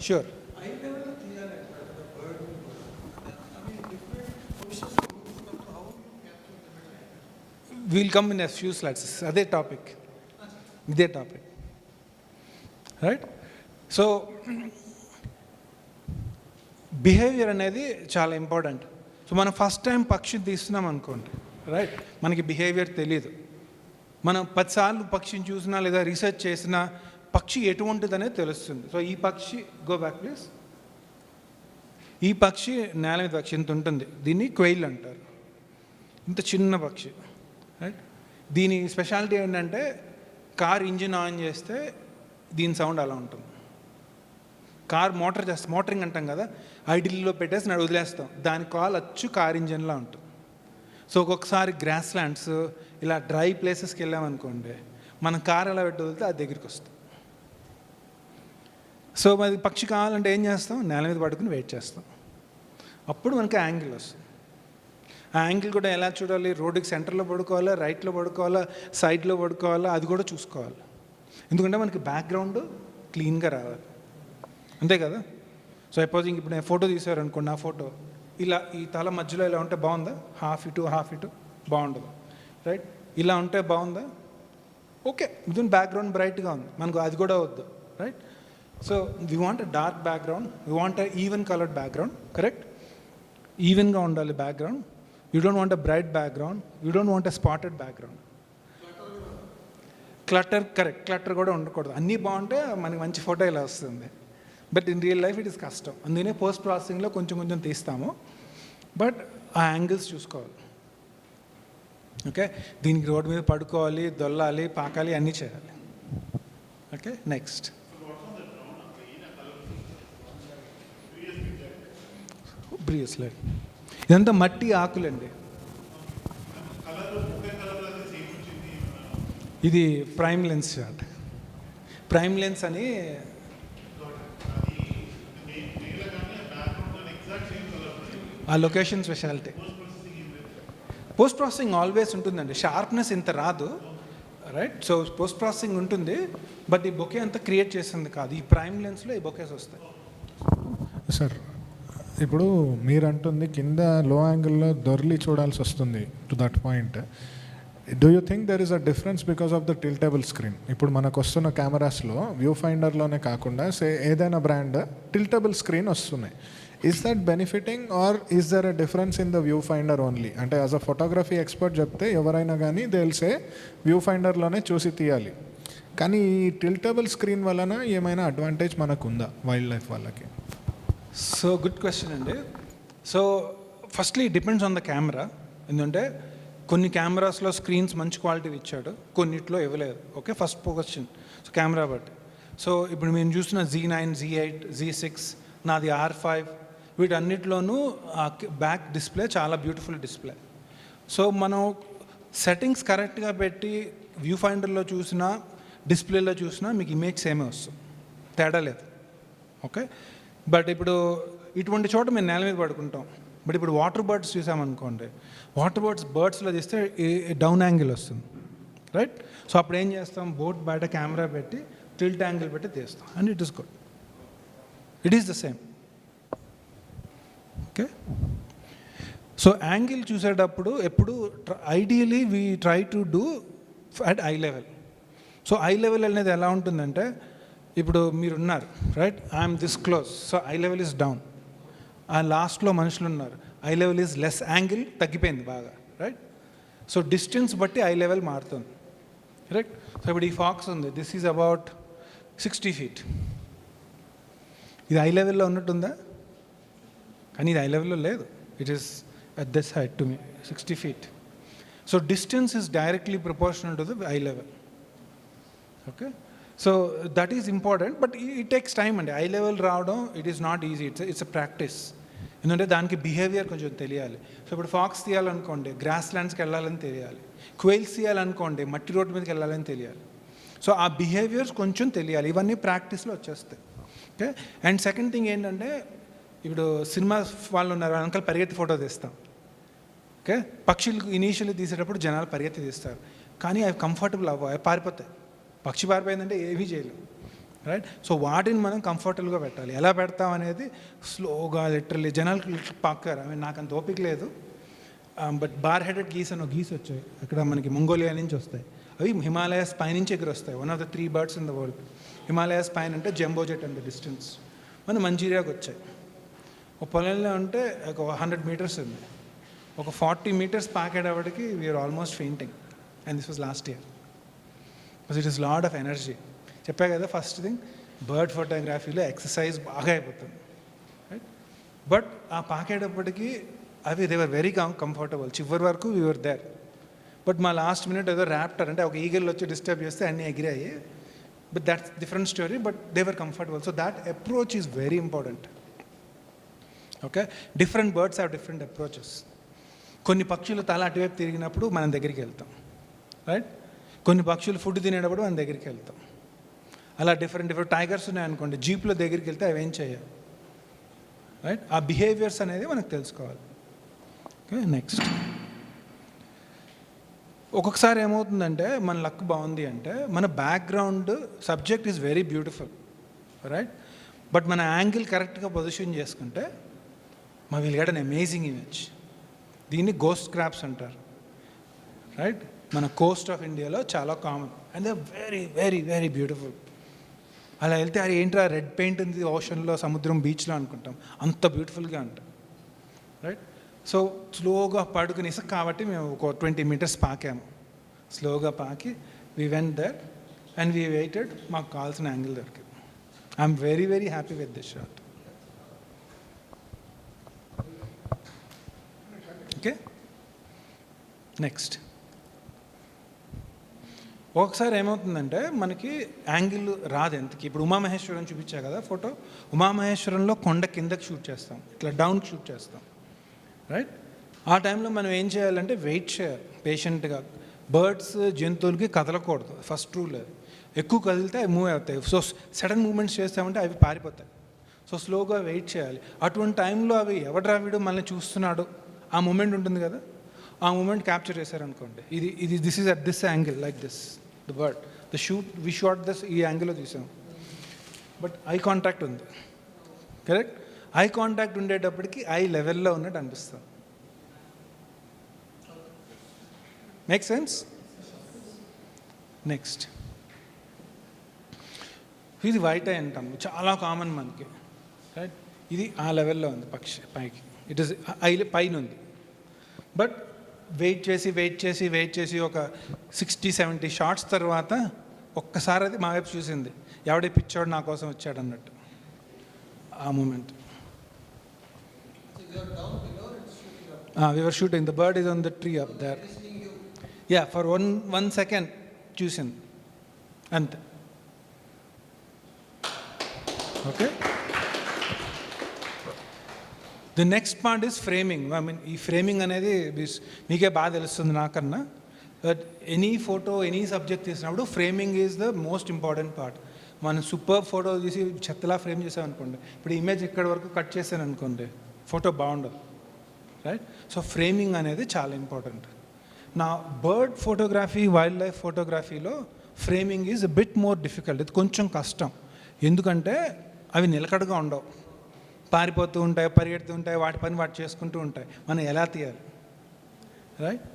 Sure, we'll come in a few slides. అదే టాపిక్, ఇదే టాపిక్, రైట్. సో బిహేవియర్ అనేది చాలా ఇంపార్టెంట్. సో మనం ఫస్ట్ టైం పక్షిని తీస్తున్నాం అనుకోండి, రైట్, మనకి బిహేవియర్ తెలియదు. మనం 10 సార్లు పక్షిని చూసినా లేదా రీసెర్చ్ చేసినా పక్షి ఎటువంటిది అనేది తెలుస్తుంది. సో ఈ పక్షి, గో బ్యాక్ ప్లీజ్. ఈ పక్షి నేల మీద పక్షి ఇంత ఉంటుంది, దీన్ని క్వెయిల్ అంటారు. ఇంత చిన్న పక్షి, రైట్. దీని స్పెషాలిటీ ఏంటంటే కార్ ఇంజిన్ ఆన్ చేస్తే దీని సౌండ్ అలా ఉంటుంది. కార్ మోటార్ చేస్తాం, మోటరింగ్ అంటాం కదా, ఐడిల్లో పెట్టేసి నన్ను వదిలేస్తాం, దాని కాల్ అచ్చు కార్ ఇంజిన్లా ఉంటుంది. సో ఒక్కొక్కసారి గ్రాస్ ల్యాండ్స్ ఇలా డ్రై ప్లేసెస్కి వెళ్ళామనుకోండి, మన కార్ ఎలా పెట్టి వదిలితే అది దగ్గరికి వస్తుంది. సో మరి పక్షి కావాలంటే ఏం చేస్తాం? నేల మీద పడుకుని వెయిట్ చేస్తాం, అప్పుడు మనకి యాంగిల్ వస్తుంది. ఆ యాంగిల్ కూడా ఎలా చూడాలి? రోడ్డుకి సెంటర్లో పడుకోవాలా, రైట్లో పడుకోవాలా, సైడ్లో పడుకోవాలా, అది కూడా చూసుకోవాలి. ఎందుకంటే మనకి బ్యాక్గ్రౌండ్ క్లీన్గా రావాలి, అంతే కదా. సో సపోజింగ్ ఇప్పుడు నేను ఫోటో తీసారనుకోండి, నా ఫోటో ఇలా ఈ తల మధ్యలో ఇలా ఉంటే బాగుందా? హాఫ్ ఇటు బాగుండదు, రైట్. ఇలా ఉంటే బాగుందా? ఓకే, విదిన్ బ్యాక్గ్రౌండ్ బ్రైట్గా ఉంది, మనకు అది కూడా వద్దు, right. So we want a dark background, we want a even coloured background, correct. ఈవెన్గా ఉండాలి background. You don't want a bright background, you don't want a spotted background. Clutter కూడా ఉండకూడదు. అన్నీ బాగుంటే మనకి మంచి ఫోటో ఇలా వస్తుంది. But in real life it is కష్టం. అందుకనే పోస్ట్ ప్రాసెసింగ్లో కొంచెం కొంచెం తీస్తాము. బట్ ఆ యాంగిల్స్ చూసుకోవాలి. ఓకే, దీనికి రోడ్డు మీద పడుకోవాలి, దొల్లాలి, పాకాలి, అన్నీ చేయాలి. Okay, next. బ్రియస్ లైట్ ఇదంతా మట్టి ఆకులండి. ఇది prime lens shot. Prime lens అని ఆ location speciality. Post processing always ఉంటుందండి. షార్ప్నెస్ ఇంత రాదు, రైట్? సో పోస్ట్ ప్రాసెసింగ్ ఉంటుంది, బట్ ఈ బొకే అంతా క్రియేట్ చేస్తుంది కాదు. ఈ ప్రైమ్ లెన్స్లో ఈ బొకేస్ వస్తాయి. సార్, ఇప్పుడు మీరు అంటుంది కింద లో యాంగిల్లో దొర్లి చూడాల్సి వస్తుంది to that point. Do you think there is a difference because of the tiltable screen? ఇప్పుడు మనకు వస్తున్న కెమెరాస్లో వ్యూ ఫైండర్లోనే కాకుండా ఏదైనా బ్రాండ్ టిల్టబుల్ స్క్రీన్ వస్తున్నాయి. Is that benefiting or is there a difference in the viewfinder only? అంటే యాజ్ అ ఫోటోగ్రఫీ ఎక్స్పర్ట్ చెప్తే ఎవరైనా కానీ తెలిసే వ్యూ ఫైండర్లోనే చూసి తీయాలి. కానీ ఈ టిల్టబుల్ స్క్రీన్ వలన ఏమైనా అడ్వాంటేజ్ మనకు ఉందా వైల్డ్ లైఫ్ వాళ్ళకి? సో గుడ్ క్వశ్చన్ అండి. So firstly depends on the camera. ఎందుకంటే కొన్ని కెమెరాస్లో స్క్రీన్స్ మంచి క్వాలిటీ ఇచ్చాడు, కొన్నిట్లో ఇవ్వలేదు. Okay, first question. So camera బట్టి. సో ఇప్పుడు మేము చూస్తున్న Z9, Z8, Z6, నాది R5, వీటన్నిటిలోనూ బ్యాక్ డిస్ప్లే చాలా బ్యూటిఫుల్ డిస్ప్లే. సో మనం సెట్టింగ్స్ కరెక్ట్గా పెట్టి వ్యూ ఫైండర్లో చూసినా డిస్ప్లేలో చూసినా మీకు ఇమేజ్ సేమే వస్తుంది, తేడా లేదు. ఓకే, బట్ ఇప్పుడు ఇటువంటి చోట మేము నేల మీద పడుకుంటాం. బట్ ఇప్పుడు వాటర్ బర్డ్స్ చూసామనుకోండి, వాటర్ బర్డ్స్లో తీస్తే డౌన్ యాంగిల్ వస్తుంది, రైట్? సో అప్పుడు ఏం చేస్తాం, బోట్ బయట కెమెరా పెట్టి టిల్ట్ యాంగిల్ పెట్టి తీస్తాం, and it is good. It is the same. Okay, so angle చూసేటప్పుడు ఎప్పుడు ideally we try to do at I level. So I level అనేది ఎలా ఉంటుందంటే, ఇప్పుడు మీరున్నారు, right? I'm this close, so I level is down. ఆ లాస్ట్లో మనుషులు ఉన్నారు, I level is less, angle తగ్గిపోయింది బాగా, రైట్? సో డిస్టెన్స్ బట్టి ఐ లెవెల్ మారుతుంది, రైట్? సో ఇప్పుడు ఈ ఫాక్స్ ఉంది, దిస్ ఈజ్ అబౌట్ 60 feet. ఇది ఐ లెవెల్లో ఉన్నట్టుందా? కానీ ఇది ఐ లెవెల్లో లేదు. It is at this height to me 60 feet. So distance is directly proportional to the I level. Okay, so that is important, but it takes time అండి. I level రావడం it is not easy, it's a practice. ఎందుకంటే దానికి behaviour కొంచెం తెలియాలి. So ఇప్పుడు pox తీయాలనుకోండి, gross ల్యాండ్స్కి వెళ్ళాలని తెలియాలి. Quails తీయాలనుకోండి, మట్టి రోడ్డు మీదకి వెళ్ళాలని తెలియాలి. సో ఆ బిహేవియర్స్ కొంచెం తెలియాలి. ఇవన్నీ ప్రాక్టీస్లో వచ్చేస్తాయి. ఓకే, అండ్ సెకండ్ థింగ్ ఏంటంటే, ఇప్పుడు సినిమా వాళ్ళు ఉన్నారు, వెనకాల పరిగెత్తి ఫోటో తీస్తాం. ఓకే, పక్షులు ఇనీషియల్లీ తీసేటప్పుడు జనాలు పరిగెత్తి తీస్తారు, కానీ అవి కంఫర్టబుల్ అవ్వ, అవి పారిపోతాయి. పక్షి పారిపోయిందంటే ఏమీ చేయలేం, రైట్? సో వాటిని మనం కంఫర్టబుల్గా పెట్టాలి. ఎలా పెడతాం అనేది స్లోగా, లిటరల్లీ. జనాలు పాకారు, ఐ మీన్ నాకు అంత ఓపిక లేదు, బట్ బార్ హెడెడ్ గీస్ అని గీస్ వచ్చాయి అక్కడ మనకి, మంగోలియా నుంచి వస్తాయి. అవి హిమాలయాస్ పైనుంచి ఎగురు వస్తాయి. One of the 3 birds in the world. Himalayas పైన అంటే jumbo jet and the distance. మన మంజీరియాకి వచ్చాయి. ఒక పొలంలో ఉంటే ఒక 100 meters ఉంది, ఒక 40 meters పాకేటప్పటికి we're almost fainting. And this was last year. Because it is lot of energy. చెప్పా కదా, ఫస్ట్ థింగ్ బర్డ్ ఫోటోగ్రఫీలో ఎక్సర్సైజ్ బాగా అయిపోతుంది, రైట్? బట్ ఆ పాకేటప్పటికి అవి దే వర్ వెరీ కంఫర్టబుల్. చివరి వరకు వీఆర్ దేర్. బట్ మా లాస్ట్ మినిట్ ఏదో ర్యాప్టర్ అంటే ఒక ఈగల్ వచ్చి డిస్టర్బ్ చేస్తే అన్నీ ఎగిరాయి. But that's different story, but they were comfortable. So that approach is very important. Okay, different birds have different approaches. కొన్ని పక్షులు తల అటువైపు తిరిగినప్పుడు మనం దగ్గరికి వెళ్తాం, రైట్? కొన్ని పక్షులు ఫుడ్ తినేటప్పుడు మన దగ్గరికి వెళ్తాం. అలా డిఫరెంట్ టైగర్స్ ఉన్నాయనుకోండి, జీప్లో దగ్గరికి వెళ్తే అవి ఏం చేయాలి, రైట్? ఆ బిహేవియర్స్ అనేది మనకు తెలుసుకోవాలి. Okay, next. ఒక్కొక్కసారి ఏమవుతుందంటే, మన లక్ బాగుంది అంటే మన background subject is very beautiful, right? But మన యాంగిల్ కరెక్ట్గా పొజిషన్ చేసుకుంటే మా will get an amazing image. దీన్ని గోస్ట్ క్రాప్స్ అంటారు, రైట్? మన కోస్ట్ ఆఫ్ ఇండియాలో చాలా common, and they very very very beautiful. అలా వెళ్తే అది ఏంట్రా రెడ్ పెయింట్ ఉంది ఓషన్లో, సముద్రం, బీచ్లో అనుకుంటాం, అంత బ్యూటిఫుల్గా ఉంటాం, రైట్? సో స్లోగా పడుకుని ఇసుక కాబట్టి మేము ఒక 20 meters పాకాము. స్లోగా పాకి we went that and we waited, మాకు కావాల్సిన యాంగిల్ దొరికింది. I'm very very happy with this shot. Okay, next. ఒకసారి ఏమవుతుందంటే మనకి యాంగిల్ రాదు ఎంతకి. ఇప్పుడు ఉమామహేశ్వరం చూపించా కదా ఫోటో, ఉమామహేశ్వరంలో కొండ కిందకి షూట్ చేస్తాం, ఇట్లా డౌన్ షూట్ చేస్తాం, రైట్? ఆ టైంలో మనం ఏం చేయాలంటే వెయిట్ చేయాలి పేషెంట్గా. బర్డ్స్ జంతువులకి కదలకూడదు, ఫస్ట్ రూల్ అది. ఎక్కువ కదిలితే అవి మూవ్ అవుతాయి. సో సడన్ మూమెంట్స్ చేస్తామంటే అవి పారిపోతాయి. సో స్లోగా వెయిట్ చేయాలి. అటువంటి టైంలో అవి ఎవడ్రా వీడు మనల్ని చూస్తున్నాడు ఆ మూమెంట్ ఉంటుంది కదా, ఆ మూమెంట్ క్యాప్చర్ చేశారనుకోండి, ఇది this is at this angle like this, the bird, the shoot we shot this, ఈ యాంగిల్లో తీసాం. బట్ ఐ కాంటాక్ట్ ఉంది, కరెక్ట్? ఐ కాంటాక్ట్ ఉండేటప్పటికి ఐ లెవెల్లో ఉన్నట్టు అనిపిస్తుంది. Make sense? నెక్స్ట్, ఇది వైట్ ఐ అంటాం, చాలా కామన్ మనకి, రైట్? ఇది ఆ లెవెల్లో ఉంది పక్షి పైకి, ఇట్ ఈస్ ఐ పైన ఉంది. బట్ వెయిట్ చేసి ఒక 60-70 షార్ట్స్ తర్వాత ఒక్కసారి అది మా వైపు చూసింది, ఎవడే పిచ్చోడు నా కోసం వచ్చాడు అన్నట్టు ఆ moment. We were shooting, the bird is on the tree up there. Yeah, for one second చూసింది అంతే. Okay, the next part is framing. I mean ఈ ఫ్రేమింగ్ అనేది మీకే బాగా తెలుస్తుంది నాకన్నా. But any photo, any subject తీసినప్పుడు framing is the most important part. మనం సూపర్ ఫోటో తీసి చెత్తలా ఫ్రేమ్ చేసామనుకోండి, ఇప్పుడు ఇమేజ్ ఇక్కడ వరకు కట్ చేశాను అనుకోండి, ఫోటో బాగుండదు, రైట్? సో ఫ్రేమింగ్ అనేది చాలా ఇంపార్టెంట్. నా బర్డ్ ఫోటోగ్రఫీ, వైల్డ్ లైఫ్ ఫోటోగ్రఫీలో framing is bit more difficult. ఇది కొంచెం కష్టం, ఎందుకంటే అవి నిలకడగా ఉండవు, పారిపోతూ ఉంటాయి, పరిగెడుతూ ఉంటాయి, వాటి పని వాటి చేసుకుంటూ ఉంటాయి. మనం ఎలా తీయాలి, రైట్?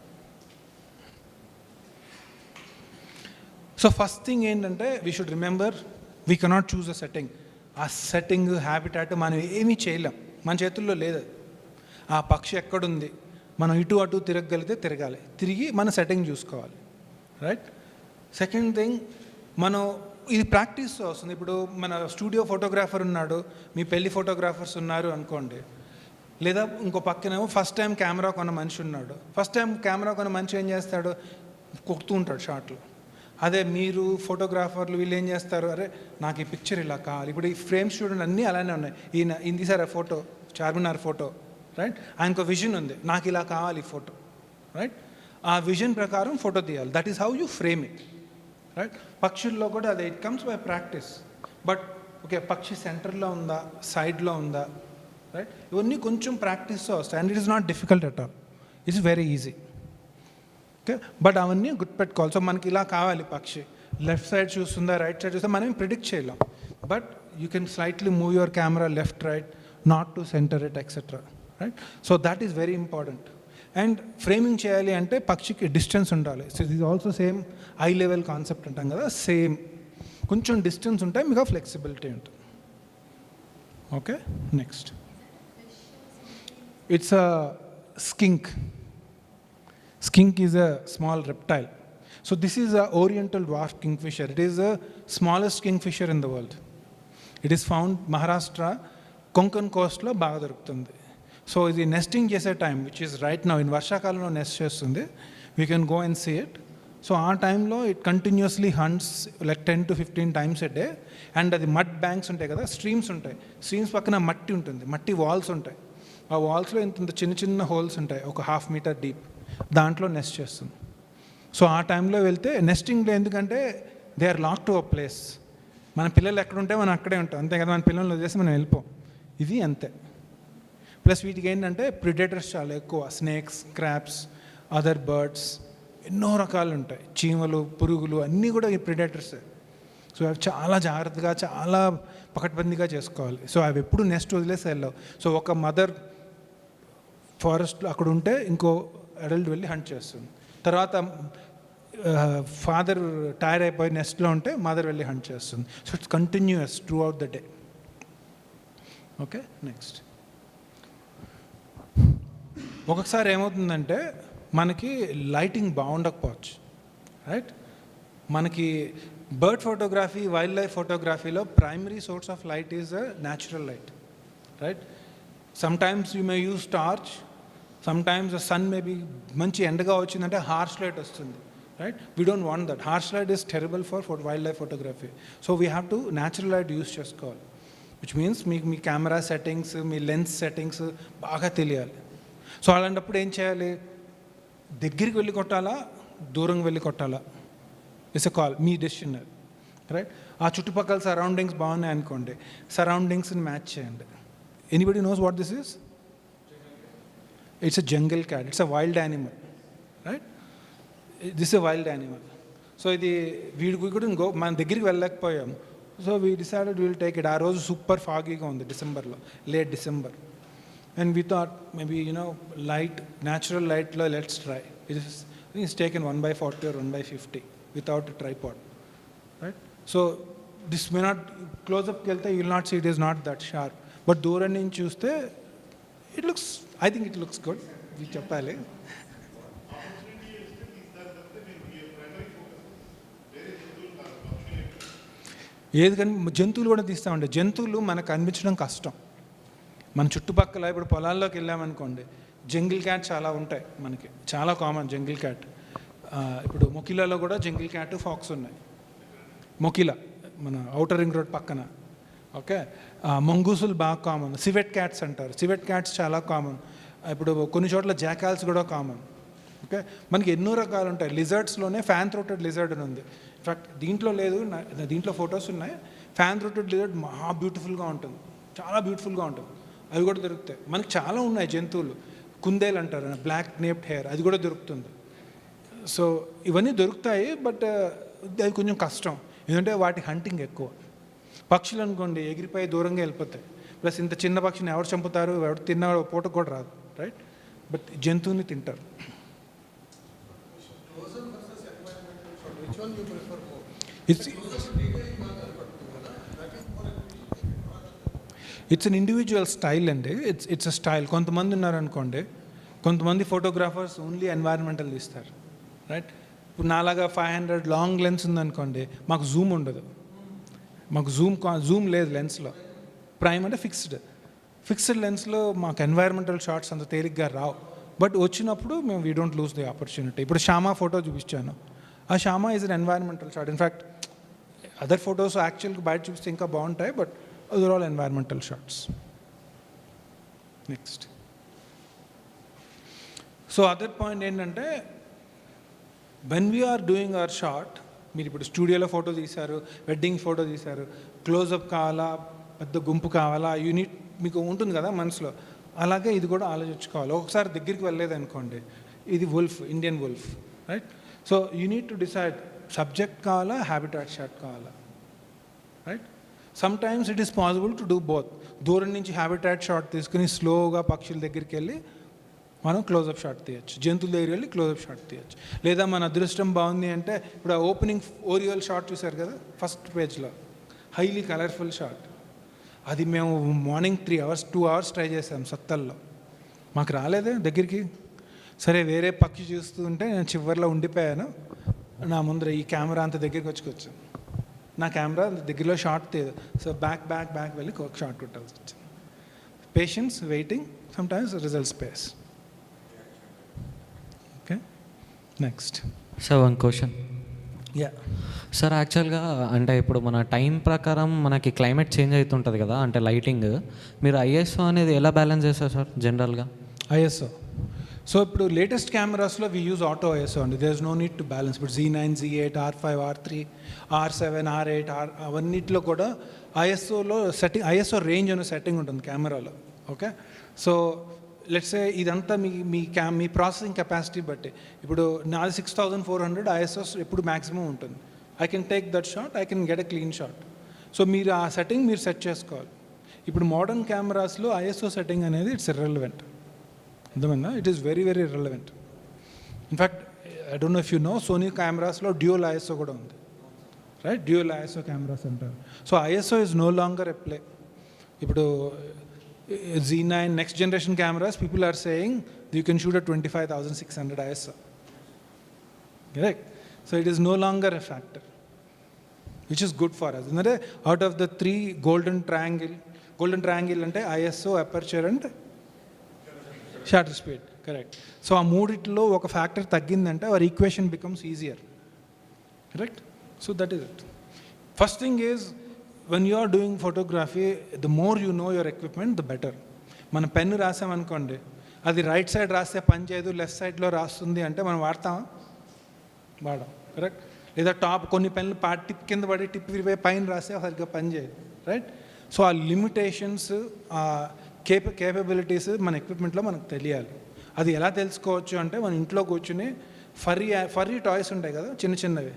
సో ఫస్ట్ థింగ్ ఏంటంటే we should remember we cannot choose a setting. ఆ సెట్టింగ్, హ్యాబిటాట్ మనం ఏమీ చేయలేం, మన చేతుల్లో లేదు. ఆ పక్షి ఎక్కడుంది, మనం ఇటు అటు తిరగగలిగితే తిరగాలి, తిరిగి మన సెట్టింగ్ చూసుకోవాలి, రైట్? సెకండ్ థింగ్, మనం ఇది ప్రాక్టీస్ వస్తుంది. ఇప్పుడు మన స్టూడియో ఫోటోగ్రాఫర్ ఉన్నాడు, మీ పెళ్లి ఫోటోగ్రాఫర్స్ ఉన్నారు అనుకోండి, లేదా ఇంకో పక్కనేమో ఫస్ట్ టైం కెమెరా కొన్న మనిషి ఉన్నాడు. ఫస్ట్ టైం కెమెరా కొన్న మనిషి ఏం చేస్తాడు, కొడుతూ ఉంటాడు షాట్లు. అదే మీరు ఫోటోగ్రాఫర్లు వీళ్ళు ఏం చేస్తారు, అరే నాకు ఈ పిక్చర్ ఇలా కావాలి. ఇప్పుడు ఈ ఫ్రేమ్స్ చూడండి, అన్నీ అలానే ఉన్నాయి. ఈయన తీసారు ఆ ఫోటో, చార్మినార్ ఫోటో, రైట్? ఆయనకు విజన్ ఉంది, నాకు ఇలా కావాలి ఫోటో, రైట్? ఆ విజన్ ప్రకారం ఫోటో తీయాలి. That is how you frame it, right? పక్షుల్లో కూడా అదే, it comes by practice. But okay, పక్షి సెంటర్లో ఉందా, సైడ్లో ఉందా, రైట్? ఇవన్నీ కొంచెం ప్రాక్టీస్తో వస్తాయి. And it is not difficult at all, it's very easy. Okay, but అవన్నీ గుర్తుపెట్టుకోవాలి. సో మనకి ఇలా కావాలి పక్షి, లెఫ్ట్ సైడ్ చూస్తుందా, రైట్ సైడ్ చూస్తుందా, మనం ప్రిడిక్ట్ చేయలేం. But you can slightly move your camera left right, not to centre it, etcetera, right? So that is very important. And framing చేయాలి అంటే పక్షికి డిస్టెన్స్ ఉండాలి. సో ఇది also same I level concept అంటాం కదా, same కొంచెం distance ఉంటే మీకు ఫ్లెక్సిబిలిటీ ఉంటుంది. Okay, next, it's a skink. Skink is a small reptile. So this is a oriental dwarf kingfisher. It is the smallest kingfisher in the world. It is found Maharashtra, Konkan coast lo baga dorukutundi. So ఇది nesting చేసే time, which is right now, in వర్షాకాలంలో NEFT చేస్తుంది. We can go and see it. So ఆ టైంలో it continuously haunts like 10 to 15 times a day. And అది mud banks ఉంటాయి కదా, streams ఉంటాయి, స్ట్రీమ్స్ పక్కన మట్టి ఉంటుంది, మట్టి వాల్స్ ఉంటాయి. ఆ వాల్స్లో ఇంత చిన్న చిన్న హోల్స్ ఉంటాయి, ఒక 1/2 meter డీప్, దాంట్లో నెస్ట్ చేస్తుంది. సో ఆ టైంలో వెళ్తే నెస్టింగ్లో, ఎందుకంటే they are lock to a place. మన పిల్లలు ఎక్కడుంటే మనం అక్కడే ఉంటాం, అంతే కదా, మన పిల్లల్ని వదిలేసి మనం వెళ్ళిపోం. ఇది అంతే. ప్లస్ వీటికి ఏంటంటే ప్రిడేటర్స్ చాలా ఎక్కువ, స్నేక్స్, క్రాబ్స్, అదర్ బర్డ్స్, ఎన్నో రకాలు ఉంటాయి, చీమలు, పురుగులు, అన్నీ కూడా ఈ ప్రిడేటర్సే. సో అవి చాలా జాగ్రత్తగా, చాలా పకడ్బందీగా చేసుకోవాలి. సో అవి ఎప్పుడు నెక్స్ట్ వదిలేసి వెళ్ళవు. సో ఒక మదర్ ఫారెస్ట్లో అక్కడ ఉంటే ఇంకో అడల్ట్ వెళ్ళి హంట్ చేస్తుంది. తర్వాత ఫాదర్ టైర్ అయిపోయి నెస్ట్లో ఉంటే మదర్ వెళ్ళి హంట్ చేస్తుంది. So it's continues throughout the day. Okay, next. ఒక్కొక్కసారి ఏమవుతుందంటే మనకి లైటింగ్ బాగుండకపోవచ్చు, రైట్? మనకి బర్డ్ ఫోటోగ్రఫీ, వైల్డ్ లైఫ్ ఫోటోగ్రఫీలో primary source of light is a natural light, right? Sometimes you may use torch, sometimes sun maybe మంచి ఎండగా వచ్చిందంటే harsh light వస్తుంది, right? We don't want that. Harsh light is terrible for wild life photography. So we have to natural light use చేసుకోవాలి, which means మీకు మీ camera settings, మీ lens settings బాగా తెలియాలి. So అలాంటప్పుడు ఏం చేయాలి? దగ్గరికి వెళ్ళి కొట్టాలా, దూరంగా వెళ్ళి కొట్టాలా? ఇట్స్ ఎ కాల్, మీ డెసిషన్, రైట్? ఆ చుట్టుపక్కల సరౌండింగ్స్ బాగున్నాయి అనుకోండి, సరౌండింగ్స్ని మ్యాచ్ చేయండి. Anybody knows what this is? It's a jungle cat, it's a wild animal, right? This a wild animal. So ఇది వీ కుడెంట్ గో, మన దగ్గరికి వెళ్ళలేకపోయాం. సో we decided will take it. ఆ రోజు సూపర్ ఫాగీగా ఉంది, డిసెంబర్లో, late December. And we thought maybe light, natural లైట్లో let's try. It's taken 1/40 or 1/50 without a tripod, right? So this may not, close up kelte you will not see it is not that sharp, but దూరం నుంచి చూస్తే it looks, I think it looks good. We చెప్పాలి. ఏది కానీ జంతువులు కూడా తీస్తామండి. జంతువులు మనకు కనిపించడం కష్టం. మన చుట్టుపక్కల ఇప్పుడు పొలాల్లోకి వెళ్ళామనుకోండి, జంగిల్ క్యాట్ చాలా ఉంటాయి, మనకి చాలా కామన్ జంగిల్ క్యాట్. ఇప్పుడు మొకిలాలో కూడా జంగిల్ క్యాట్, ఫాక్స్ ఉన్నాయి. మొకిలా మన ఔటర్ రింగ్ రోడ్ పక్కన, ఓకే. మంగూసులు బాగా కామన్. సివెట్ క్యాట్స్ అంటారు, సివెట్ క్యాట్స్ చాలా కామన్. ఇప్పుడు కొన్ని చోట్ల జాకాల్స్ కూడా కామన్, ఓకే. మనకి ఎన్నో రకాలు ఉంటాయి. లిజర్డ్స్లోనే ఫ్యాన్ థ్రోటెడ్ లిజర్డ్ అని ఉంది. ఇన్ఫ్యాక్ట్ దీంట్లో లేదు, దీంట్లో ఫొటోస్ ఉన్నాయి. ఫ్యాన్ థ్రోటెడ్ లిజర్డ్ మహా బ్యూటిఫుల్గా ఉంటుంది, చాలా బ్యూటిఫుల్గా ఉంటుంది. అవి కూడా దొరుకుతాయి. మనకి చాలా ఉన్నాయి జంతువులు. కుందేలు అంటారు, బ్లాక్ నేప్డ్ హెయిర్, అది కూడా దొరుకుతుంది. సో ఇవన్నీ దొరుకుతాయి, బట్ అది కొంచెం కష్టం, ఎందుకంటే వాటి హంటింగ్ ఎక్కువ. పక్షులు అనుకోండి ఎగిరిపోయి దూరంగా వెళ్ళిపోతాయి. ప్లస్ ఇంత చిన్న పక్షిని ఎవరు చంపుతారు, ఎవరు తిన్నారో పూట కూడా రాదు, రైట్? బట్ జంతువుని తింటారు. ఇట్స్ అన్ ఇండివిజువల్ స్టైల్ అండి. It's a style. కొంతమంది ఉన్నారనుకోండి, కొంతమంది ఫోటోగ్రాఫర్స్ ఓన్లీ ఎన్వైరన్మెంటల్ తీస్తారు, రైట్? ఇప్పుడు నాలాగా 500 లాంగ్ లెన్స్ ఉందనుకోండి, మాకు జూమ్ ఉండదు, మాకు జూమ్ లేదు లెన్స్లో. ప్రైమ్ అంటే ఫిక్స్డ్ లెన్స్లో మాకు ఎన్వైరన్మెంటల్ షాట్స్ అంత తేలిగ్గా రావు. బట్ వచ్చినప్పుడు మేము we don't lose the opportunity. ఇప్పుడు షామా ఫోటో చూపించాను, ఆ Shama is an environmental shot. In fact other photos యాక్చువల్గా బయట చూపిస్తే ఇంకా బాగుంటాయి, but those are all environmental shots. Next. So other point ఏంటంటే, when we are doing our shot, మీరు ఇప్పుడు స్టూడియోలో ఫోటో తీశారు, వెడ్డింగ్ ఫోటో తీశారు, క్లోజప్ కావాలా, పెద్ద గుంపు కావాలా, యూనిట్ మీకు ఉంటుంది కదా మనసులో. అలాగే ఇది కూడా ఆలోచించుకోవాలి. ఒకసారి దగ్గరికి వెళ్ళలేదు అనుకోండి, ఇది wolf, Indian wolf, right? So you need to decide subject కావాలా, హ్యాబిటాట్ షాట్ కావాలా, right? Sometimes it is possible to do both. దూరం నుంచి హ్యాబిటాట్ షాట్ తీసుకుని స్లోగా పక్షుల దగ్గరికి వెళ్ళి మనం క్లోజప్ షాట్ తీయచ్చు, జంతువుల దగ్గరికి వెళ్ళి క్లోజప్ షాట్ తీయచ్చు. లేదా మన అదృష్టం బాగుంది అంటే, ఇప్పుడు ఆ ఓపెనింగ్ ఓరియల్ షాట్ చూశారు కదా ఫస్ట్ పేజ్లో, హైలీ కలర్ఫుల్ షాట్. అది మేము మార్నింగ్ 2 hours ట్రై చేసాం సత్తల్లో, మాకు రాలేదే దగ్గరికి. సరే వేరే పక్షి చూస్తూ ఉంటే నేను చివరిలో ఉండిపోయాను. నా ముందర ఈ కెమెరా అంత దగ్గరికి వచ్చుకొచ్చాను, నా కెమెరా దగ్గరలో షాట్ తీయదు. సో బ్యాక్ వెళ్ళి ఒక షాట్ కొట్టాల్సి వచ్చింది. Patience, waiting, sometimes results pays. Okay, next. Sir one question. Yeah sir, యాక్చువల్గా అంటే ఇప్పుడు మన టైం ప్రకారం మనకి క్లైమేట్ చేంజ్ అవుతుంటుంది కదా, అంటే లైటింగ్, మీరు ఐఎస్ఓ అనేది ఎలా బ్యాలెన్స్ చేస్తారు సార్ జనరల్గా? ఐఎస్ఓ, సో ఇప్పుడు లేటెస్ట్ కెమెరాస్లో వీ యూజ్ ఆటో ఐఎస్ఓ అండి. There is no need to balance. ఇప్పుడు Z9, Z8, R5, R3, R7, R8, అవన్నిటిలో కూడా ఐఎస్ఓలో సెట్టింగ్, ఐఎస్ఓ రేంజ్ అనే సెట్టింగ్ ఉంటుంది కెమెరాలో, ఓకే. సో లెట్స్ సే ఇదంతా మీ ప్రాసెసింగ్ కెపాసిటీ బట్టి. ఇప్పుడు నాది 6400 ఐఎస్ఓ ఎప్పుడు మ్యాక్సిమం ఉంటుంది. I can take that shot, I can get a clean shot. So మీరు ఆ సెట్టింగ్ మీరు సెట్ చేసుకోవాలి. ఇప్పుడు మోడర్న్ కెమెరాస్లో ఐఎస్ఓ సెట్టింగ్ అనేది ఇట్స్ ఇర్రెలవెంట్, అర్థమైందా? It is very irrelevant. In fact I don't know if you know, Sony కెమెరాస్లో dual ISO కూడా ఉంది, రైట్? డ్యూయల్ ఐఎస్ఓ కెమెరాస్ అంటారు. So ISO is no longer a play. ఇప్పుడు Z9 next generation cameras, people are saying you can shoot at 25,600 ISO, correct? So it is no longer a factor, which is good for us. Out of the 3 golden triangle ante ISO, aperture and shutter speed, correct. So ఆ మూడిట్లో ఒక factor తగ్గిందంటే our equation becomes easier, correct. So that is it. First thing is, when you are doing photography, the more you know your equipment, the better. మన pen రాసామనుకోండి, అది right side రాస్తే పని చేయదు, left సైడ్లో రాస్తుంది అంటే మనం వాడతామా? వాడాం, కరెక్ట్. లేదా కొన్ని పెన్నులు టిప్ కింద పడి టిప్ విరిపోయి పైన రాస్తే సరిగ్గా పని చేయదు, రైట్. సో ఆ లిమిటేషన్స్, ఆ కేపబిలిటీస్ మన ఎక్విప్మెంట్లో మనకు తెలియాలి. అది ఎలా తెలుసుకోవచ్చు అంటే, మన ఇంట్లో కూర్చుని ఫర్రీ టాయ్స్ ఉంటాయి కదా, చిన్న చిన్నవి,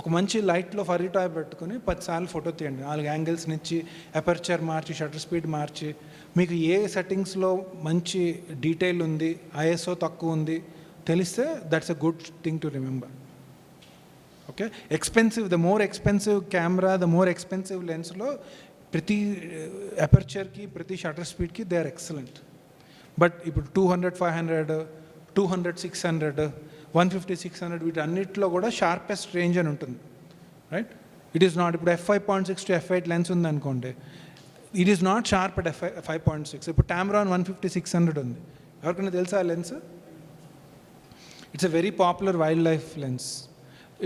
ఒక మంచి లైట్లో ఫర్రీ టాయ్ పెట్టుకుని 10 సార్లు ఫోటో తీయండి, 4 యాంగిల్స్ నుంచి అపర్చర్ మార్చి, షటర్ స్పీడ్ మార్చి, మీకు ఏ సెట్టింగ్స్లో మంచి డీటెయిల్ ఉంది, ఐఎస్ఓ తక్కువ ఉంది తెలిస్తే that's a good thing to remember. Okay, expensive, the more expensive camera, the more expensive లెన్స్లో ప్రతి అపర్చర్కి, ప్రతి షటర్ స్పీడ్కి దే ఆర్ ఎక్సలెంట్. బట్ ఇప్పుడు 200, 500, 200, 600, 150, 600 వీటన్నిటిలో కూడా షార్పెస్ట్ రేంజ్ అని ఉంటుంది, రైట్. ఇట్ ఈస్ నాట్, ఇప్పుడు f5.6 to f8 లెన్స్ ఉందనుకోండి, it is not sharp at f5.6. ఇప్పుడు టామ్రాన్ 150, 600 ఉంది, ఎవరికైనా తెలుసా ఆ లెన్స్? It's a very popular wildlife lens.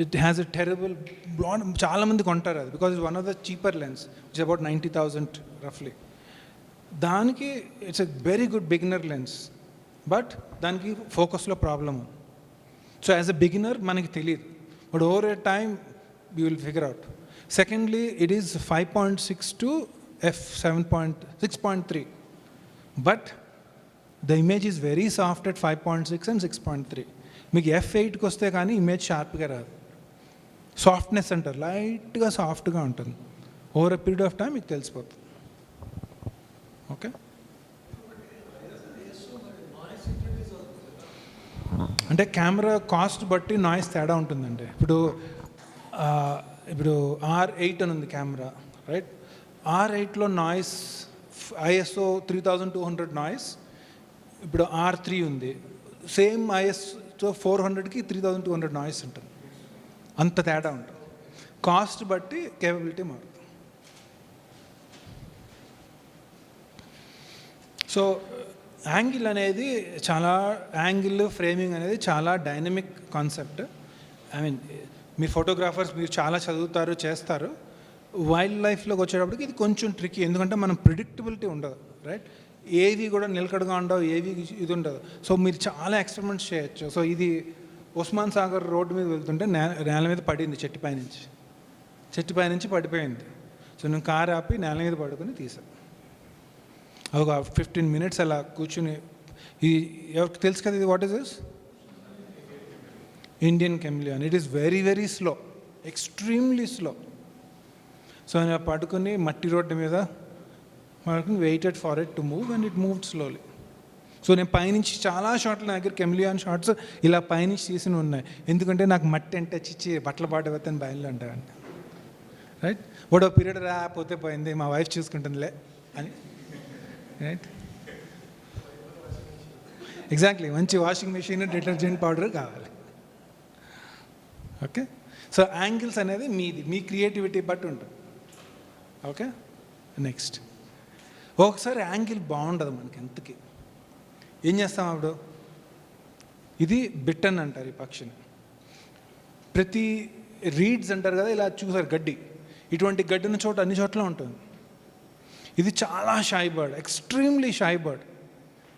It has a terrible bland, చాలామంది కొంటారు అది, because it's one of the cheaper lens, it's about 90,000 రఫ్లీ. దానికి it's a very good beginner lens, but దానికి ఫోకస్లో problem. So as a beginner మనకి తెలియదు, but over a time you will figure out. Secondly, it is 5.6 to f6.3, but the image is very soft at 5.6 and 6.3. మీకు f8కి వస్తే కానీ image షార్ప్గా రాదు. Softness అంటారు, లైట్గా సాఫ్ట్గా ఉంటుంది. Over a period of time మీకు తెలిసిపోతుంది. ఓకే, అంటే కెమెరా కాస్ట్ బట్టి నాయిస్ తేడా ఉంటుందండి. ఇప్పుడు R8 అని ఉంది కెమెరా, రైట్. R8లో నాయిస్ ISO 3200 నాయిస్. ఇప్పుడు R3 ఉంది, సేమ్ ISO 400కి 3200 నాయిస్ ఉంటుంది, అంత తేడా ఉంటుంది. కాస్ట్ బట్టి కేపబిలిటీ మారుతుంది. సో యాంగిల్ అనేది యాంగిల్ ఫ్రేమింగ్ అనేది చాలా dynamic concept. I mean, me photographers మీరు చాలా చదువుతారు, చేస్తారు. వైల్డ్ లైఫ్లోకి వచ్చేటప్పటికి ఇది కొంచెం ట్రికీ, ఎందుకంటే మనం ప్రిడిక్టబిలిటీ ఉండదు, రైట్. ఏవి కూడా నిలకడగా ఉండవు, ఏవి ఇది ఉండదు. సో మీరు చాలా ఎక్స్పెరిమెంట్స్ చేయొచ్చు. సో ఇది ఉస్మాన్ సాగర్ రోడ్డు మీద వెళ్తుంటే నేల మీద పడింది, చెట్టు పైనుంచి పడిపోయింది. సో నేను కారు ఆపి నేల మీద పడుకొని తీసాను. ఒక 15 minutes అలా కూర్చుని, ఇది ఎవరికి తెలుసు కదా, ఇది what is this? Indian chameleon. It is very very slow, extremely slow. So నేను పడుకుని మట్టి రోడ్డు మీద పడుకుని waited for it to move, and it moved slowly. So నేను పైనుంచి చాలా షాట్లు, నా దగ్గర కెమిలియన్ షాట్స్ ఇలా పైనుంచి తీసినవి ఉన్నాయి. ఎందుకంటే నాకు మట్టి అంటే చిచ్చి బట్టల పాట వెళ్తాను బయలు అంటారండి, రైట్. ఒక పీరియడ్ రాకపోతే పోయింది, మా వైఫ్ చూసుకుంటుందిలే అని, రైట్. ఎగ్జాక్ట్లీ, మంచి వాషింగ్ మెషిన్, డిటర్జెంట్ పౌడర్ కావాలి. ఓకే, సో యాంగిల్స్ అనేది మీ క్రియేటివిటీ బట్టి ఉంటుంది. ఓకే, నెక్స్ట్, ఒకసారి యాంగిల్ బాగుండదు మనకి, ఎంతకి ఏం చేస్తాం అప్పుడు? ఇది బిట్టన్ అంటారు ఈ పక్షిని. ప్రతి రీడ్స్ అంటారు కదా, ఇలా చూసారు గడ్డి, ఇటువంటి గడ్డిన చోట అన్ని చోట్ల ఉంటుంది. ఇది చాలా shy bird, extremely shy bird.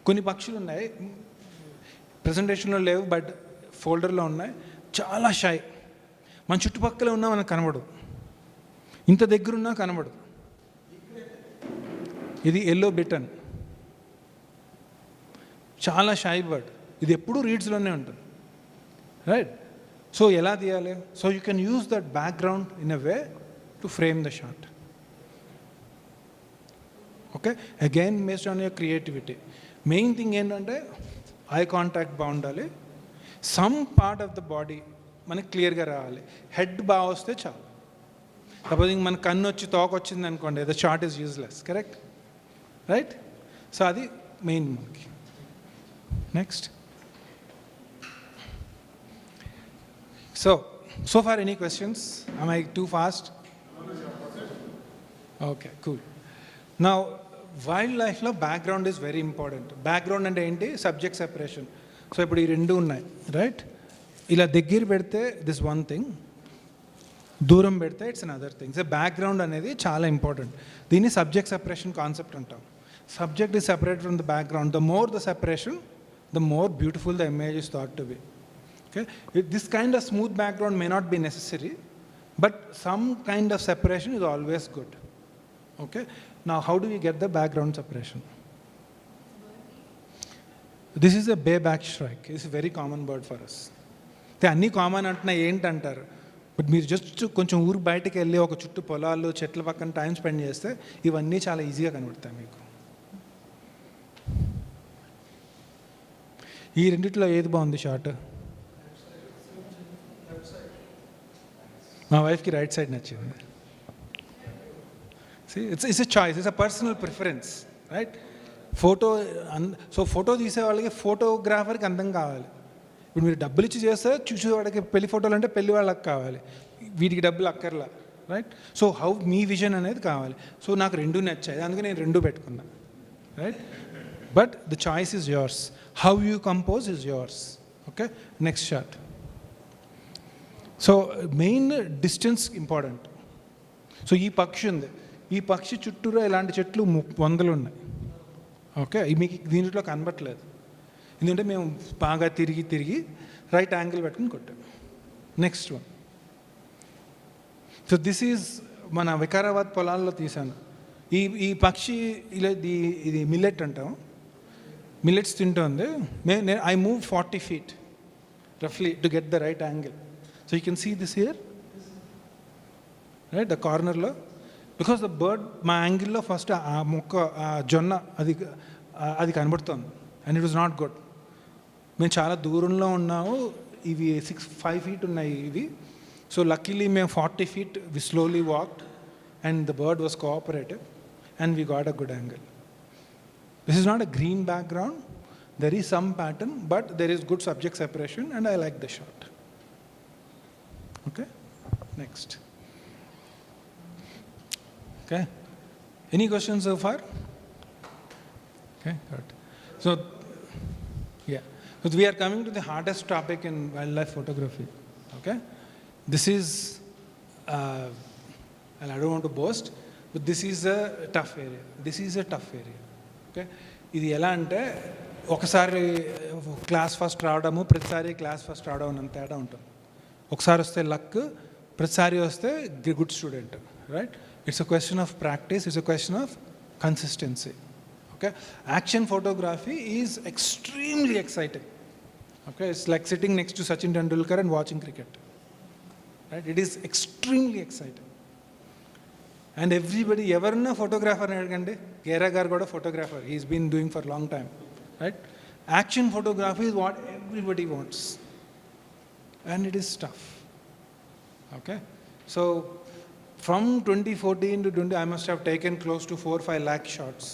కొన్ని పక్షులు ఉన్నాయి, ప్రజెంటేషన్లో లేవు బట్ ఫోల్డర్లో ఉన్నాయి, చాలా షై. మన చుట్టుపక్కల ఉన్నా మనకు కనబడదు, ఇంత దగ్గరున్నా కనబడదు. ఇది ఎల్లో బిటన్, చాలా షై బర్డ్. ఇది ఎప్పుడూ రీడ్స్లోనే ఉంటుంది, రైట్. సో ఎలా తీయాలి? So you can use that background in a way to frame the shot. Okay, again based on your creativity. Main thing ఏంటంటే ఐ కాంటాక్ట్ బాగుండాలి, some part of the body మనకి క్లియర్గా రావాలి. హెడ్ బాగా వస్తే చాలు. సపోజ్ ఇంక మన కన్ను వచ్చి తోక వచ్చింది అనుకోండి, the shot is useless, correct, right. So అది మెయిన్ మనకి. Next, so so far, any questions? Am I too fast? Okay, cool. Now, wildlifeలో background is very important. Background అంటే ఏంటి? Subject separation. సో ఇప్పుడు ఈ రెండు ఉన్నాయి, రైట్? ఇలా దగ్గర పెడితే దిస్ వన్ థింగ్, దూరం పెడితే it's an other thing. So background అనేది చాలా ఇంపార్టెంట్. దీన్ని సబ్జెక్ట్ సెపరేషన్ కాన్సెప్ట్ అంటాం. Subject is separated from the background. The more the separation, the more beautiful the image is thought to be. Okay? This kind of smooth background may not be necessary, but some kind of separation is always good. Okay? Now, how do we get the background separation? This is a bareback shrike. It's a very common bird for us. అన్నీ common అంటున్నా ఏంటంటారు, but మీరు just కొంచెం ఊరు బయటకు వెళ్ళి ఒక చుట్టూ పొలాలు చెట్ల పక్కన టైం స్పెండ్ చేస్తే ఇవన్నీ చాలా ఈజీగా కనబడతాయి మీకు. ఈ రెండిట్లో ఏది బాగుంది షార్ట్? మా వైఫ్కి రైట్ సైడ్ నచ్చింది. It's a choice, it's a personal preference, right? Photo తీసే వాళ్ళకి ఫోటోగ్రాఫర్కి అందం కావాలి. ఇప్పుడు మీరు డబ్బులు ఇచ్చి చేస్తే చూసేవాడికి పెళ్లి ఫోటోలు అంటే పెళ్లి వాళ్ళకి కావాలి, వీటికి డబ్బులు అక్కర్లా, right? So how me vision అనేది కావాలి. సో నాకు రెండు నచ్చాయి, అందుకే నేను రెండు పెట్టుకున్నా, right? But the choice is yours. How you compose is yours. Okay? Next shot. So main distance important. So ఈ పక్షి ఉంది, ఈ పక్షి చుట్టూరా ఇలాంటి చెట్లు 100 ఉన్నాయి. ఓకే, మీకు దీంట్లో కనబట్టలేదు ఎందుకంటే మేము బాగా తిరిగి రైట్ యాంగిల్ పెట్టుకుని కొట్టాం. Next one. So this is మన వికారాబాద్ పొలాల్లో తీశాను. ఈ పక్షి ఇలా ఇది మిల్లెట్ అంటాం, మిల్లెట్స్ తింటుంది. I moved 40 feet roughly to get the right angle. So you can see this here, right, the corner lo, because the bird మా యాంగిల్లో ఫస్ట్ ఆ మొక్క జొన్న అది కనబడుతుంది, and it was not good. మేము చాలా దూరంలో ఉన్నాము, ఇవి 5 feet ఉన్నాయి ఇవి. సో లక్కీలీ మేము 40 feet we slowly walked and the bird was cooperative and we got a good angle. This is not a green background. There is some pattern, but there is good subject separation and I like the shot. Okay? Next. Okay? Any questions so far? Okay, good. So, yeah. So we are coming to the hardest topic in wildlife photography. Okay? This is, and I don't want to boast, but this is a tough area. This is a tough area. Okay, ఇది ఎలా అంటే ఒకసారి class first రావడము, ప్రతిసారి class first రావడం అన్న తేడా ఉంటుంది. ఒకసారి వస్తే లక్, ప్రతిసారి వస్తే good student, right? It's a question of practice, it's a question of consistency. Okay, action photography is extremely exciting. Okay, it's like sitting next to Sachin Tendulkar and watching cricket, right? It is extremely exciting. And everybody, ఎవరన్నా ఫోటోగ్రాఫర్ని అడగండి, గేరా గారు కూడా photographer, he's been doing for long time, right? Action photography is what everybody wants and it is tough. Okay, so from 2014 to 20, I must have taken close to 4-5 lakh shots.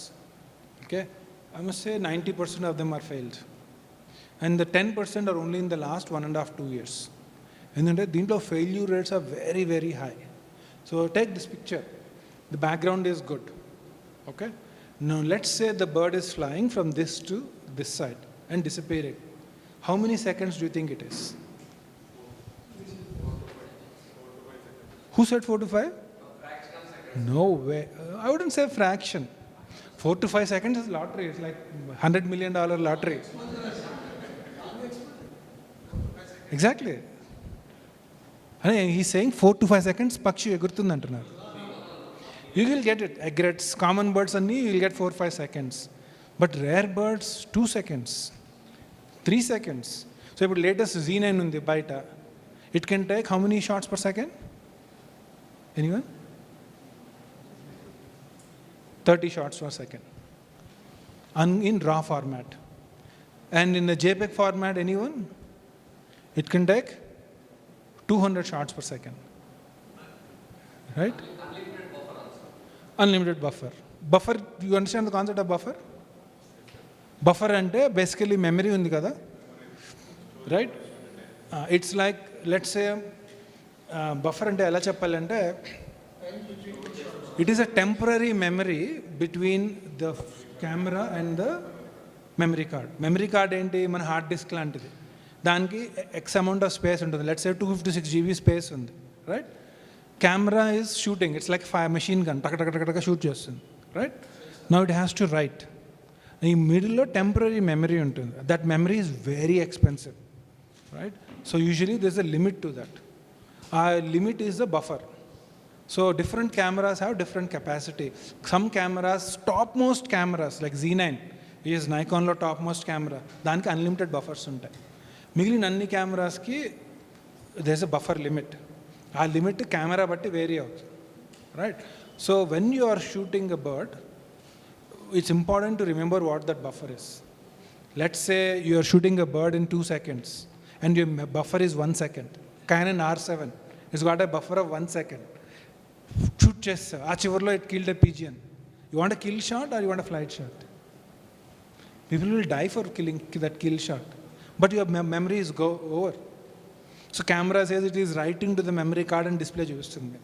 Okay, I must say 90% of them are failed and the 10% are only in the last 1.5-2 years. ఎందుకంటే దీంట్లో failure rates are very, very high. So take this picture. The background is good. Okay? Now let's say the bird is flying from this to this side and disappearing. How many seconds do you think it is? Who said 4 to 5? No way. I wouldn't say fraction. 4 to 5 seconds is lottery. It's like $100 million lottery. Exactly. And he's saying 4 to 5 seconds pakshi egurtundi antunnaru. You will get it. Egrets, common birds anni you will get 4-5 seconds. But rare birds 2 seconds, 3 seconds. So ఇప్పుడు latest Z9 undi baita. It can take how many shots per second? Anyone? 30 shots per second. In raw format. And in the JPEG format, anyone? It can take 200 shots per second. Right? Unlimited buffer. Buffer, you understand the concept of buffer? Buffer ante basically memory undi kada, right? It's like, let's say buffer అంటే ఎలా చెప్పాలంటే it is a temporary memory between the camera and the memory card. Memory card ఏంటి, మన hard disk లాంటిది. దానికి X amount of space ఉంటుంది. Let's say 256 GB space ఉంది, right? Camera is shooting, it's like machine gun, టక shoot చేస్తుంది, right? Now it has to right. ఈ మిడిల్లో టెంపరీ మెమరీ ఉంటుంది. That memory is very expensive, right? So usually this a limit to that. ఆ limit is the buffer. So different cameras have different capacity. Some cameras, topmost cameras like Z9 is Nikonలో topmost camera, దానికి unlimited buffers ఉంటాయి. మిగిలిన అన్ని కెమెరాస్కి there is a buffer limit. ఆ limit camera బట్టి vary అవుతుంది, right? So when you are shooting a bird, it's important to remember what that buffer is. Let's say you are shooting a bird in 2 seconds and your buffer is 1 second. Canon R7 has got a buffer of 1 second. Shoot చేస్తా, ఆ చివరిలో it killed a pigeon. You want a kill shot or you want a flight shot? People will die for killing that kill shot, but your memory is go over. So camera says it is writing to the memory card and display చూస్తుంది.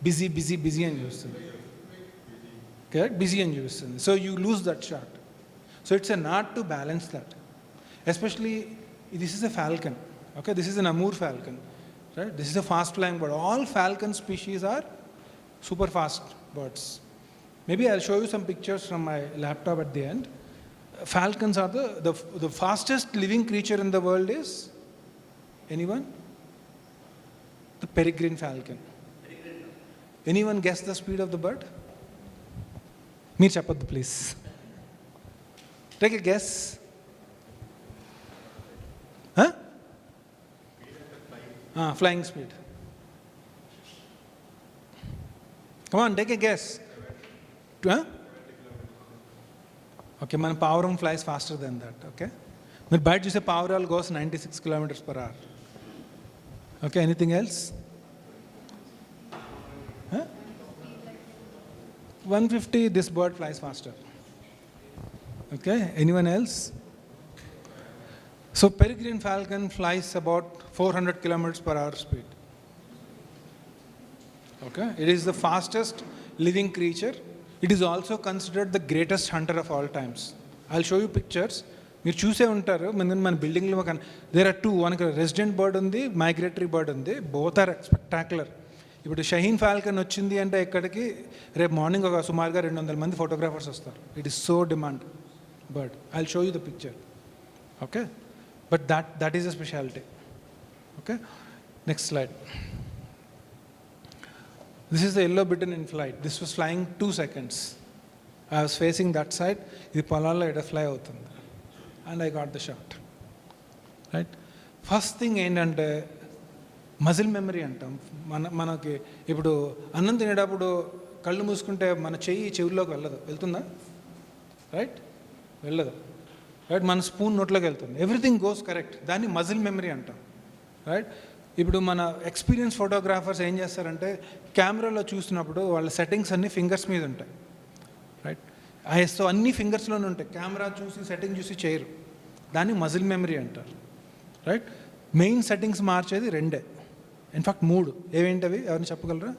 Busy అని చూస్తుంది, correct? Busy అని చూస్తుంది. So you lose that shot. So it's a not to balance that. Especially this is a falcon, okay? This is an Amur falcon, right? This is a fast flying bird. All falcon species are super fast birds. Maybe I'll show you some pictures from my laptop at the end. Falcons are the fastest living creature in the world is, anyone? The peregrine falcon. Anyone guess the speed of the bird? Meer cheppaddu please. Take a guess. Huh? Flying speed. Come on, take a guess. Huh? Okay, my Powerum flies faster than that, okay? My bite, you say Powerall goes 96 kilometers per hour. Okay, anything else? Huh? 150, this bird flies faster. Okay, anyone else? So peregrine falcon flies about 400 kilometers per hour speed. Okay, it is the fastest living creature. It is also considered the greatest hunter of all times. I'll show you pictures. మీరు చూసే ఉంటారు మన బిల్డింగ్లో. There are 2, మనకు resident bird ఉంది, migratory bird ఉంది. Both are spectacular. ఇప్పుడు Shaheen Falcon వచ్చింది అంటే ఇక్కడికి రేపు మార్నింగ్ ఒక సుమారుగా 200 మంది ఫోటోగ్రాఫర్స్ వస్తారు. It is so demand bird. I'll show you the picture, okay? But that is a specialty. Okay, next slide. This is the yellow bittern in flight. This was flying 2 seconds. I was facing that side. Idi polala ida fly avutundi, and I got the shot. Right? First thing ఏంటంటే muscle memory అంటాం. మనకి ఇప్పుడు అన్నం తినేటప్పుడు కళ్ళు మూసుకుంటే మన చెయ్యి చెవుల్లోకి వెళ్తుందా? రైట్, వెళ్ళదు. రైట్, మన స్పూన్ నోట్లోకి వెళ్తుంది. Everything goes correct. దాన్ని మజిల్ మెమరీ అంటాం, రైట్? ఇప్పుడు మన ఎక్స్పీరియన్స్ ఫోటోగ్రాఫర్స్ ఏం చేస్తారంటే కెమెరాలో చూసినప్పుడు వాళ్ళ సెట్టింగ్స్ అన్నీ ఫింగర్స్ మీద ఉంటాయి, రైట్? సో అన్ని ఫింగర్స్లోనే ఉంటాయి. కెమెరా చూసి సెట్టింగ్ చూసి చేయరు. దాన్ని మజిల్ మెమరీ అంటారు, రైట్? మెయిన్ సెట్టింగ్స్ మార్చేది 2, ఇన్ఫాక్ట్ 3. ఏవేంటవి ఎవరిని చెప్పగలరా?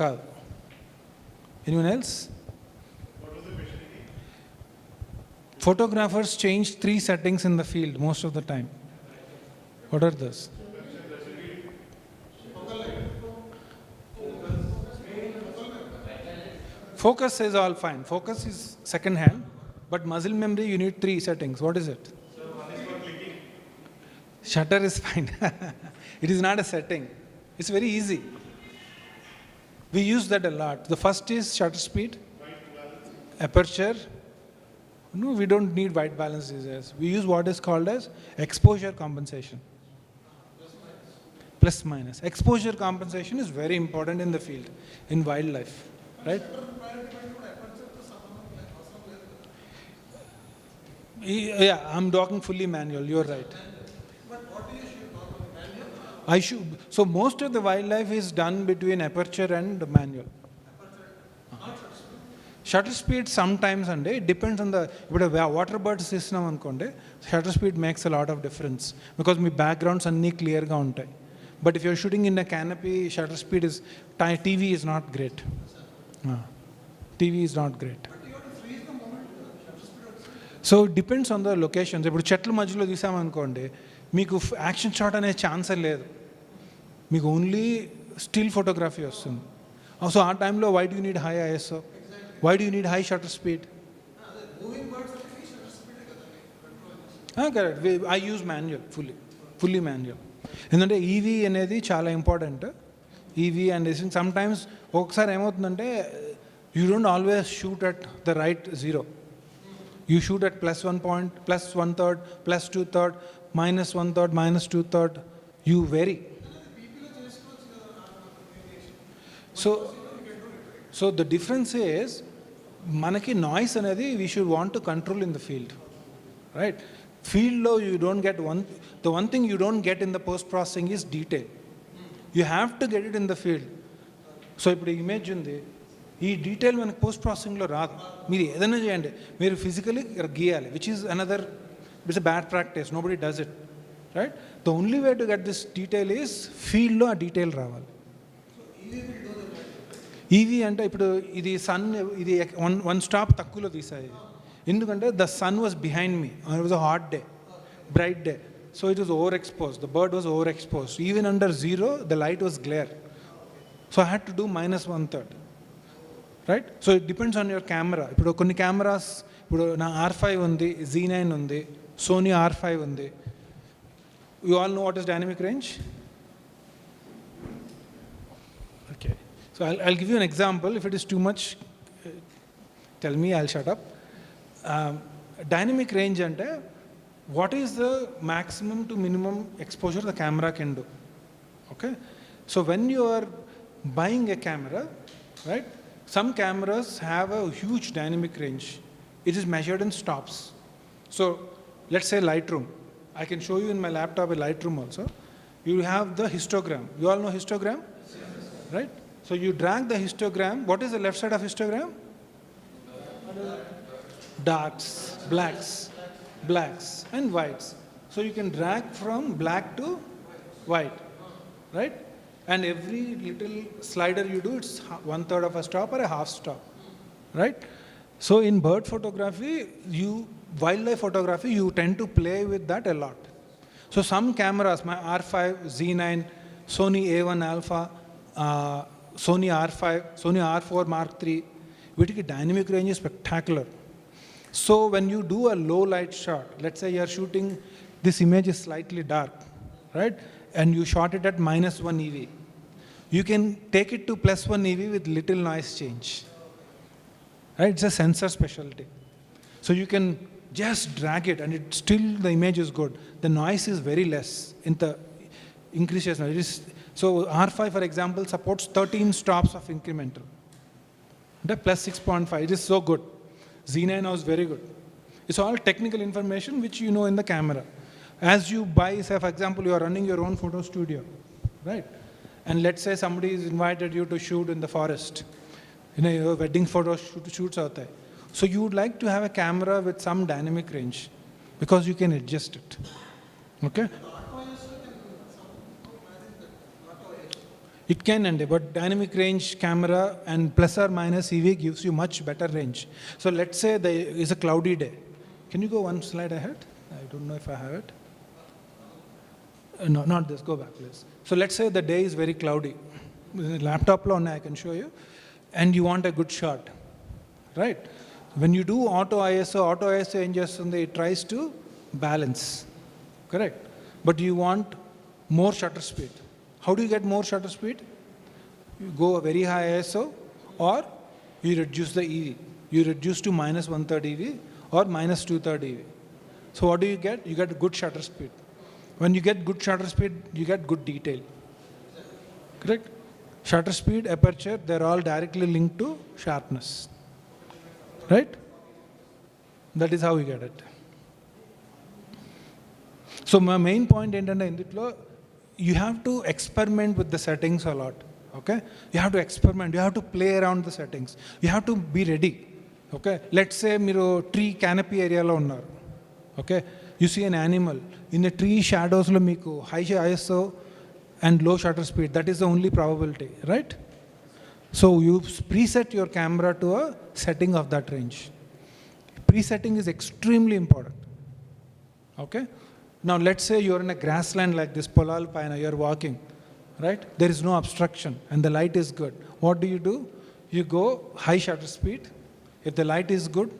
కాదు. Anyone else? Photographers change 3 settings in the field most of the time. What are those? Focus is all fine. Focus is second hand, but muscle memory you need 3 settings. What is it? Shutter is fine. It is not a setting. It's very easy. We use that a lot. The first is shutter speed, aperture. No, we don't need white balance these days. We use what is called as exposure compensation. Plus minus. Exposure compensation is very important in the field, in wildlife, right? Yeah, I'm talking fully manual. You're right. So most of the wildlife is done between aperture and manual. Shutter speed some times అండి depends on the ఇప్పుడు water birds తీసినాం అనుకోండి shutter speed makes a lot of difference because me backgrounds అన్నీ క్లియర్గా ఉంటాయి. But if you're shooting in a canopy shutter speed is TV is not great. TV is not great. So depends on the locations. ఇప్పుడు చెట్ల మధ్యలో తీసామనుకోండి మీకు action shot అనే ఛాన్సే లేదు, మీకు ఓన్లీ స్టిల్ ఫోటోగ్రఫీ వస్తుంది. సో ఆ టైంలో why do need high ISO, why do need high shutter speed? Correct. I use manual, fully manual. ఎందుకంటే ఈవీ అనేది చాలా important. EV and sometimes ఒకసారి ఏమవుతుందంటే you don't always shoot at the right zero. You shoot at +1 point, +1/3, +2/3, -1/3, -2/3. You vary. So the difference is, manaki noise anedi we should want to control in the field, right? Field lo you don't get the one thing you don't get in the post processing is detail. You have to get it in the field. So ఇప్పుడు image ఉంది, ఈ detail మనకు post ప్రాసెసింగ్లో రాదు. మీరు ఏదైనా చేయండి, మీరు physically గీయాలి, which is another, it's a bad practice, nobody does it, right? The only way to get this detail is ఫీల్డ్లో ఆ డీటెయిల్ రావాలి. ఈవీ అంటే ఇప్పుడు ఇది సన్, ఇది వన్ స్టాప్ తక్కువలో తీసాయి ఎందుకంటే the son was behind me, it was a hot day, bright day, so it was over expose, the bird was over expose, even under zero the light was glare, so I had to do -1/3. Right? So it depends on your camera. ఇప్పుడు కొన్ని cameras, ఇప్పుడు నా R5 ఉంది, Z9 ఉంది, Sony R5 ఉంది. You all know what is dynamic range? Okay, so I'll give you an example. If it is too much, tell me, I'll shut up. Dynamic range అంటే what is the maximum to minimum exposure the camera can do. Okay, so when you are buying a camera, right, some cameras have a huge dynamic range. It is measured in stops. So let's say Lightroom. I can show you in my laptop a Lightroom also. You have the histogram. You all know histogram? Yes. Right? So you drag the histogram. What is the left side of histogram? Darks, blacks and whites. So you can drag from black to white, right? And every little slider you do, it's 1/3 of a stop or a half stop, right? So in bird photography, wildlife photography, you tend to play with that a lot. So some cameras, my R5, Z9, Sony A1 Alpha, Sony R5, Sony R4 Mark III, వీటికి dynamic range is spectacular. So when you do a low light shot, let's say you're shooting, this image is slightly dark, right? And you shot it at -1 EV. You can take it to +1 EV with little noise change, right? It's a sensor specialty. So you can just drag it and it still, the image is good. The noise is very less in the increases. So R5, for example, supports 13 stops of incremental. The +6.5, it is so good. Z9 was very good. It's all technical information which you know in the camera. As you buy, say for example, you are running your own photo studio, right? And let's say somebody has invited you to shoot in the forest, your wedding photo shoots out there. So you would like to have a camera with some dynamic range because you can adjust it. Okay? It can, but dynamic range camera and ± EV gives you much better range. So let's say there is a cloudy day. Can you go one slide ahead? I don't know if I have it. No, not this. Go back, please. So let's say the day is very cloudy. Laptop lo I can show you. And you want a good shot, right? When you do auto ISO it tries to balance, correct? But you want more shutter speed. How do you get more shutter speed? You go a very high ISO or you reduce the EV. You reduce to -1/3 EV or -2/3 EV. So what do you get? You get good shutter speed. When you get good shutter speed, you get good detail. Correct? Shutter speed, aperture, they're all directly linked to sharpness. Right? That is how we get it. So my main point ఏంటంటే ఇందులో you have to experiment with the settings a lot. Okay? You have to experiment. You have to play around the settings. You have to be ready. Okay, let's say మీరు tree canopy ఏరియాలో ఉన్నారు. Okay, you see an animal in the tree షాడోస్లో మీకు high ISO and low shutter speed. That is the only probability, right? So you preset your camera to a setting of that range. Presetting is extremely important. Okay, now let's say you're in a grassland like this, Polal Paina, you're walking, right? There is no obstruction and the light is good. What do? You go high shutter speed. If the light is good,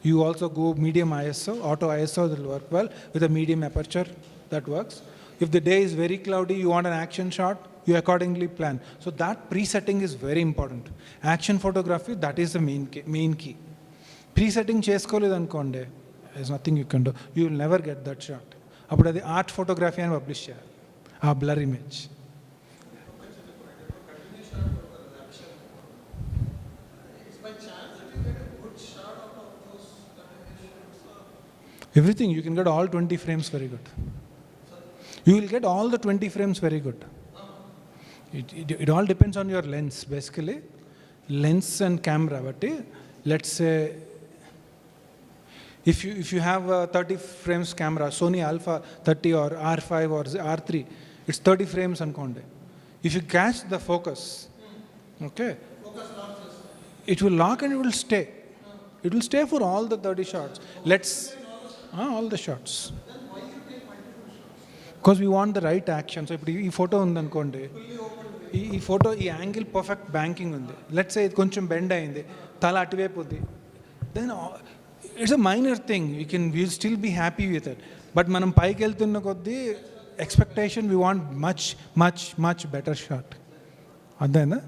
you also go medium ISO. Auto ISO will work well with a medium aperture, that works. If the day is very cloudy, you want an action shot, you accordingly plan. So that presetting is very important. Action photography, that is the main key. Presetting cheskoledu ankonde, there's nothing you can do. You will never get that shot. Appudu adi art photography ani publish cheyali, aa blur image. Everything, you can get all 20 frames very good. You will get all the 20 frames very good. It all depends on your lens, basically. Lens and camera. But let's say, if you have a 30 frames camera, Sony Alpha 30 or R5 or R3, it's 30 frames ankonde. If you catch the focus, okay, it will lock and it will stay. It will stay for all the 30 shots. All the shots. Because we want the right action. So, if this photo is ankonde, this photo, this angle perfect banking undi. Let's say it koncham bend ayindi, tala atuvepu undi. Then it's a minor thing. We'll still be happy with it. But manam paiki veltunna koddi expectation, we want much better shot. Adena?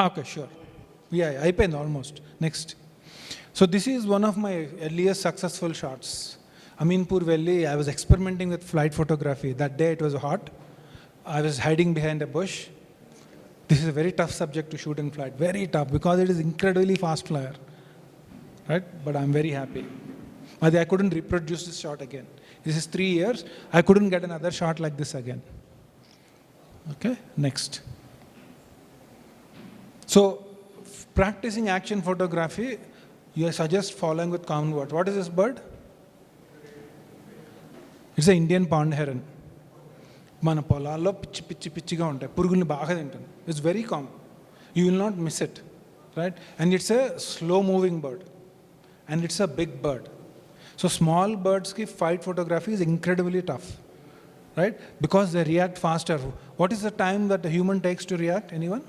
Okay, sure. Yeah, అయిపోయింది almost. Next. So this is one of my earliest successful shots. Aminpur Valley, I was experimenting with flight photography. That day it was hot. I was hiding behind a bush. This is a very tough subject to shoot in flight. Very tough because it is incredibly fast flyer. Right? But I'm very happy. I couldn't reproduce this shot again. This is 3 years. I couldn't get another shot like this again. Okay, next. So practicing action photography, you suggest following with common words. What is this bird? It's an Indian pond heron. మన పొలాల్లో పిచ్చిగా ఉంటాయి, పురుగుల్ని బాగా తింటుంది. It's very common. You will not miss it, right? And it's a slow moving bird and it's a big bird. So small బర్డ్స్కి flight photography is incredibly tough, right? Because they react faster. What is the time that the human takes to react? Anyone?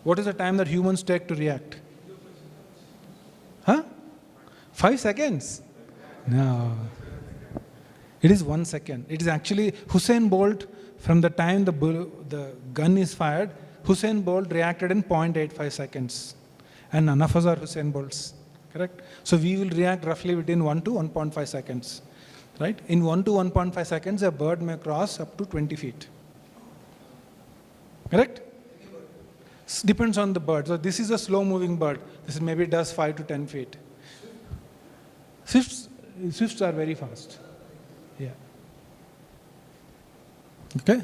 What is the time that humans take to react? 5 seconds? No. It is 1 second. It is actually Usain Bolt, from the time the gun is fired, Usain Bolt reacted in 0.85 seconds. And none of us are Usain Bolts, correct? So we will react roughly between 1 to 1.5 seconds, right? In 1 to 1.5 seconds, a bird may cross up to 20 feet. Correct? Depends on the bird. So this is a slow moving bird. This maybe does 5 to 10 feet. Swifts are very fast. Yeah. Okay.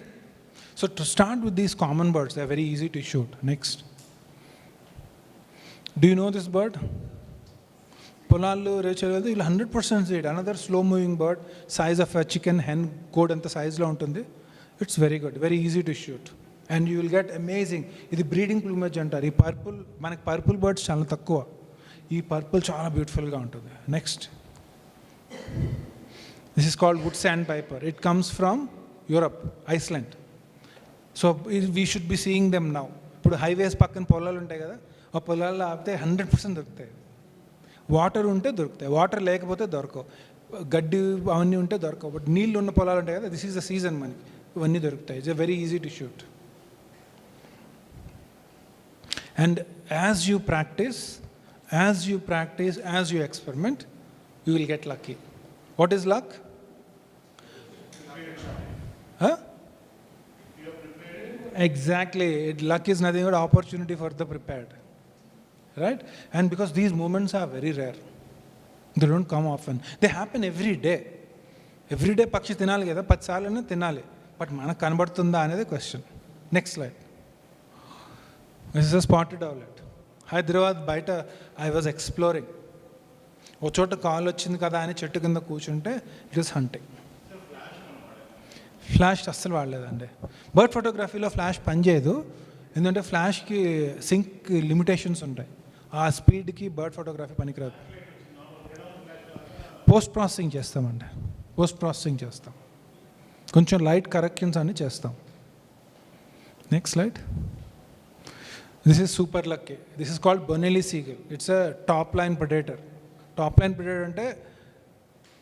So to start with these common birds, they are very easy to shoot. Next. Do you know this bird? Polallu, Rachel, 100% see it. Another slow moving bird, size of a chicken hen, code anta size lo untundi. It's very good, very easy to shoot. And you will get amazing. ఇది breeding plumage అంటారు. ఈ purple, మనకి purple birds చాలా తక్కువ. ఈ purple చాలా బ్యూటిఫుల్గా ఉంటుంది. Next, this is called wood sandpiper. It comes from Europe, Iceland. So we should be seeing them now. ఇప్పుడు హైవేస్ పక్కన పొలాలు ఉంటాయి కదా, ఆ పొలాల్లో ఆపితే 100% దొరుకుతాయి. వాటర్ ఉంటే దొరుకుతాయి, వాటర్ లేకపోతే దొరకవు. గడ్డి అవన్నీ ఉంటే దొరకవు. బట్ నీళ్ళు ఉన్న పొలాలు ఉంటాయి కదా, దిస్ ఈజ్ ద సీజన్, మనకి ఇవన్నీ దొరుకుతాయి. It's very easy to shoot. And as you practice, as you experiment, you will get lucky. What is luck? Huh? Exactly. Luck is nothing but opportunity for the prepared. Right? And because these moments are very rare, they don't come often. They happen every day. Every day pakshi tinali kada, 10 సార్లైనా తినాలి. But మనకు కనబడుతుందా అనేది question. Next slide. This is a spotted owlet. Hyderabad బయట I was exploring. ఒక చోట call వచ్చింది కదా అని చెట్టు కింద కూర్చుంటే ఇట్ ఈస్ హంటింగ్. ఫ్లాష్ అస్సలు వాడలేదండి. బర్డ్ ఫోటోగ్రఫీలో ఫ్లాష్ పనిచేయదు, ఎందుకంటే ఫ్లాష్కి సింక్ లిమిటేషన్స్ ఉంటాయి. ఆ స్పీడ్కి బర్డ్ ఫోటోగ్రఫీ పనికిరాదు. పోస్ట్ ప్రాసెసింగ్ చేస్తామండి, పోస్ట్ ప్రాసెసింగ్ చేస్తాం, కొంచెం లైట్ కరెక్షన్స్ అన్ని చేస్తాం. Next slide. This is super lucky. This is called Bonelli's eagle. It's a top line predator. Top line predator అంటే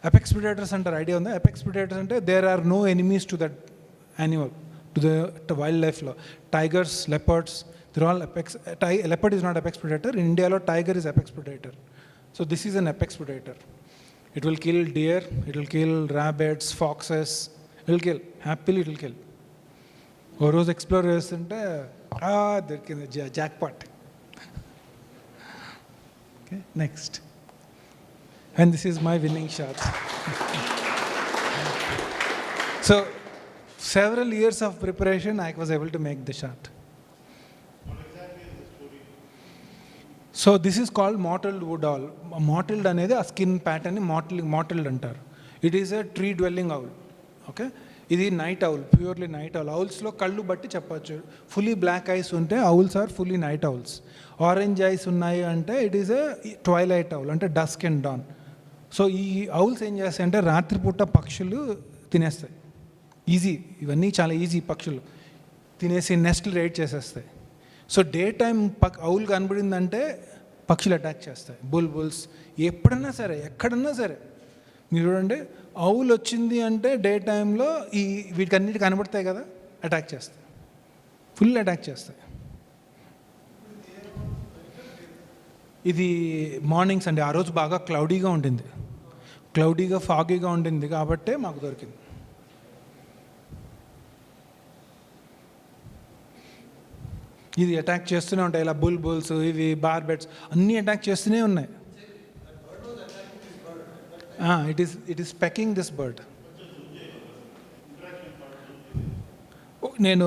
అపెక్స్ ప్రెడేటర్స్ అంటారు, ఐడియా ఉందా? అపెక్స్ ప్రెడేటర్స్ అంటే there are no enemies to that animal, to the వైల్డ్ లైఫ్లో. Tigers, leopards, they're all apex. Leopard is not apex predator. In India, tiger is apex predator. So this is an apex predator. It will kill deer, it will kill rabbits, foxes. It will kill. Happily it will kill. ఓ రోజు explore చేస్తుంటే దొరికింది, jackpot. Okay, next. And this is my winning shot. So several years of preparation, I was able to make the shot. So this is called mottled wood owl. Mottled అనేది ఆ skin pattern mottled అంటారు. It is a tree dwelling owl. Okay, ఇది night owl, purely night owl. ఔల్స్లో కళ్ళు బట్టి చెప్పచ్చు. Fully black eyes ఉంటే owls are fully night owls. Orange eyes ఉన్నాయి అంటే it is a twilight owl, అంటే డస్క్ అండ్ డాన్. సో ఈ ఔల్స్ ఏం చేస్తాయి అంటే రాత్రిపూట పక్షులు తినేస్తాయి. ఈజీ, ఇవన్నీ చాలా ఈజీ. పక్షులు తినేసి నెస్ట్లు రైడ్ చేసేస్తాయి. సో డే టైం ఔల్ కనబడిందంటే పక్షులు అటాక్ చేస్తాయి. బుల్బుల్స్ ఎప్పుడన్నా సరే, ఎక్కడన్నా సరే మీరు చూడండి, ఔల్ వచ్చింది అంటే డే టైంలో ఈ వీటికన్నిటి కనబడతాయి కదా, అటాక్ చేస్తాయి, ఫుల్ అటాక్ చేస్తాయి. ఇది మార్నింగ్స్ అండి. ఆ రోజు బాగా క్లౌడీగా ఉంటుంది, క్లౌడీగా ఫాగీగా ఉంటుంది కాబట్టే మాకు దొరికింది. ఇది అటాక్ చేస్తూనే ఉంటాయి. ఇలా బుల్బుల్స్, ఇవి బార్బెట్స్ అన్నీ అటాక్ చేస్తూనే ఉన్నాయి. It is pecking this bird. నేను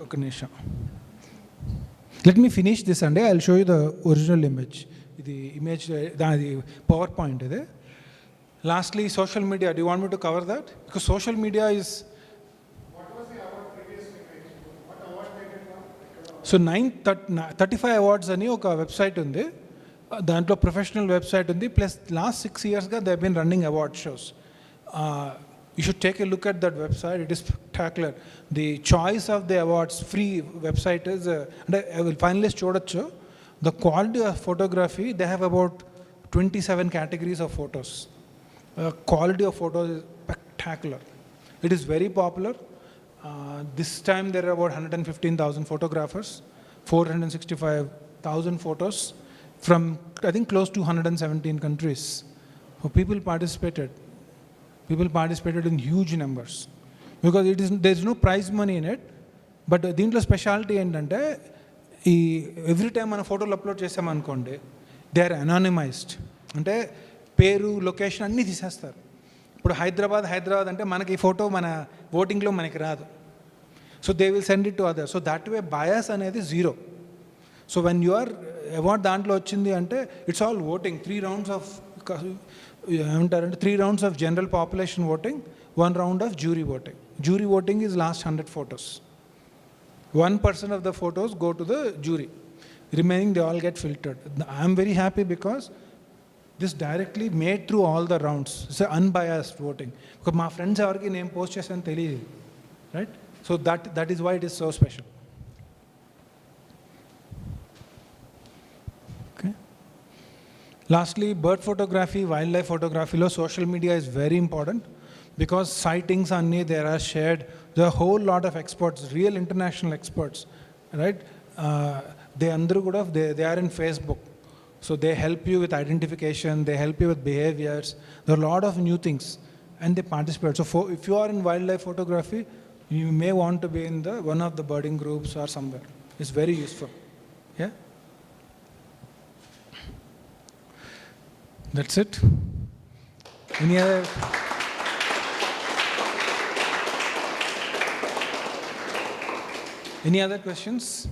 ఒక నిమిషం, లెట్ మీ ఫినిష్ దిస్ అండి. I will show you the original image. ఇది ఇమేజ్, దాని పవర్ పాయింట్ ఇది. Lastly social media. Do you want me to cover that? Because social media is so 35 awards అని ఒక website ఉంది, దాంట్లో professional website ఉంది. Plus last 6 yearsగా they been running award shows. You should take a look at that website. It is spectacular. The choice of the awards free website is, అంటే finalist చూడొచ్చు. The quality of photography, they have about 27 categories of photos. Quality of photos is spectacular. It is very popular. This time there are about 115,000 photographers, 465,000 photos from I think close to 117 countries. So people participated in huge numbers because there is no prize money in it. But దీంట్లో speciality ఏంటంటే, ఈ every time మన ఫోటోలు upload చేసామనుకోండి, they are అనానిమైజ్డ్. అంటే పేరు, location అన్నీ తీసేస్తారు. ఇప్పుడు హైదరాబాద్ అంటే మనకి ఈ ఫోటో మన ఓటింగ్లో మనకి రాదు. So they will send it to other. So that way bias అనేది zero. So when you're award దాంట్లో వచ్చింది అంటే it's all voting. 3 rounds of ఏమంటారంటే 3 rounds of general population voting, 1 round of jury voting. Jury voting is last 100 photos. 1% of the photos go to the jury. Remaining they all get filtered. I am very happy because this directly made through all the rounds. It's an unbiased voting. Because my friends everki name post chesanu teliyadu, right? So that is why it is so special. Okay. Lastly, bird photography, wildlife photography lo social media is very important because sightings anni there are shared. There are a whole lot of experts, real international experts, right? They andru kuda they are in Facebook. So they help you with identification, they help you with behaviors. There are a lot of new things and they participate. So if you are in wildlife photography, you may want to be in one of the birding groups or somewhere. It's very useful. Yeah? That's it. Any other? Any other questions?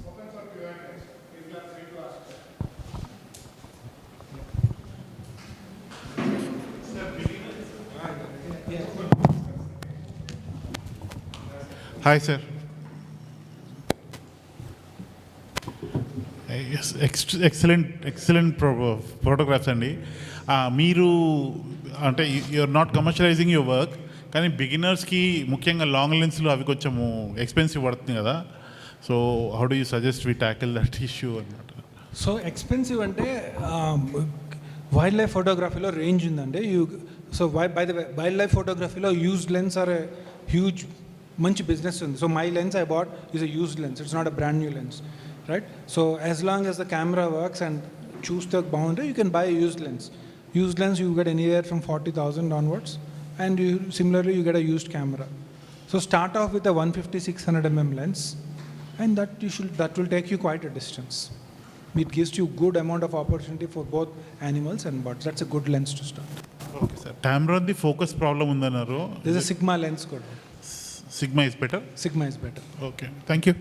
Hi sir. Excellent photographs అండి. మీరు అంటే you're not commercialising your work, కానీ బిగినర్స్కి ముఖ్యంగా long లెన్స్లు అవి కొంచెము expensive పడుతుంది కదా. So how do you suggest we tackle that issue అన్నమాట? సో ఎక్స్పెన్సివ్ అంటే వైల్డ్ లైఫ్ ఫోటోగ్రఫీలో రేంజ్ ఉందండి. So by the wild life ఫోటోగ్రఫీలో యూజ్డ్ లెన్స్ ఆర్ హ్యూజ్ మంచి బిజినెస్ ఉంది. So my lens I bought is a used lens, it's not a brand new lens, right? So as long as the camera works and చూస్తే బాగుంటే you can buy used lens. Used lens you get anywhere from 40,000 onwards, and similarly you get a used camera. So start off with a 150-600 mm lens, and that will take you quite a distance. It gives you good amount of opportunity for both animals and birds. That's a good lens to start. Okay sir. కెమెరాది focus problem ఉందన్నారు. There's a Sigma lens code. Sigma is better? Sigma is better. Okay, thank you.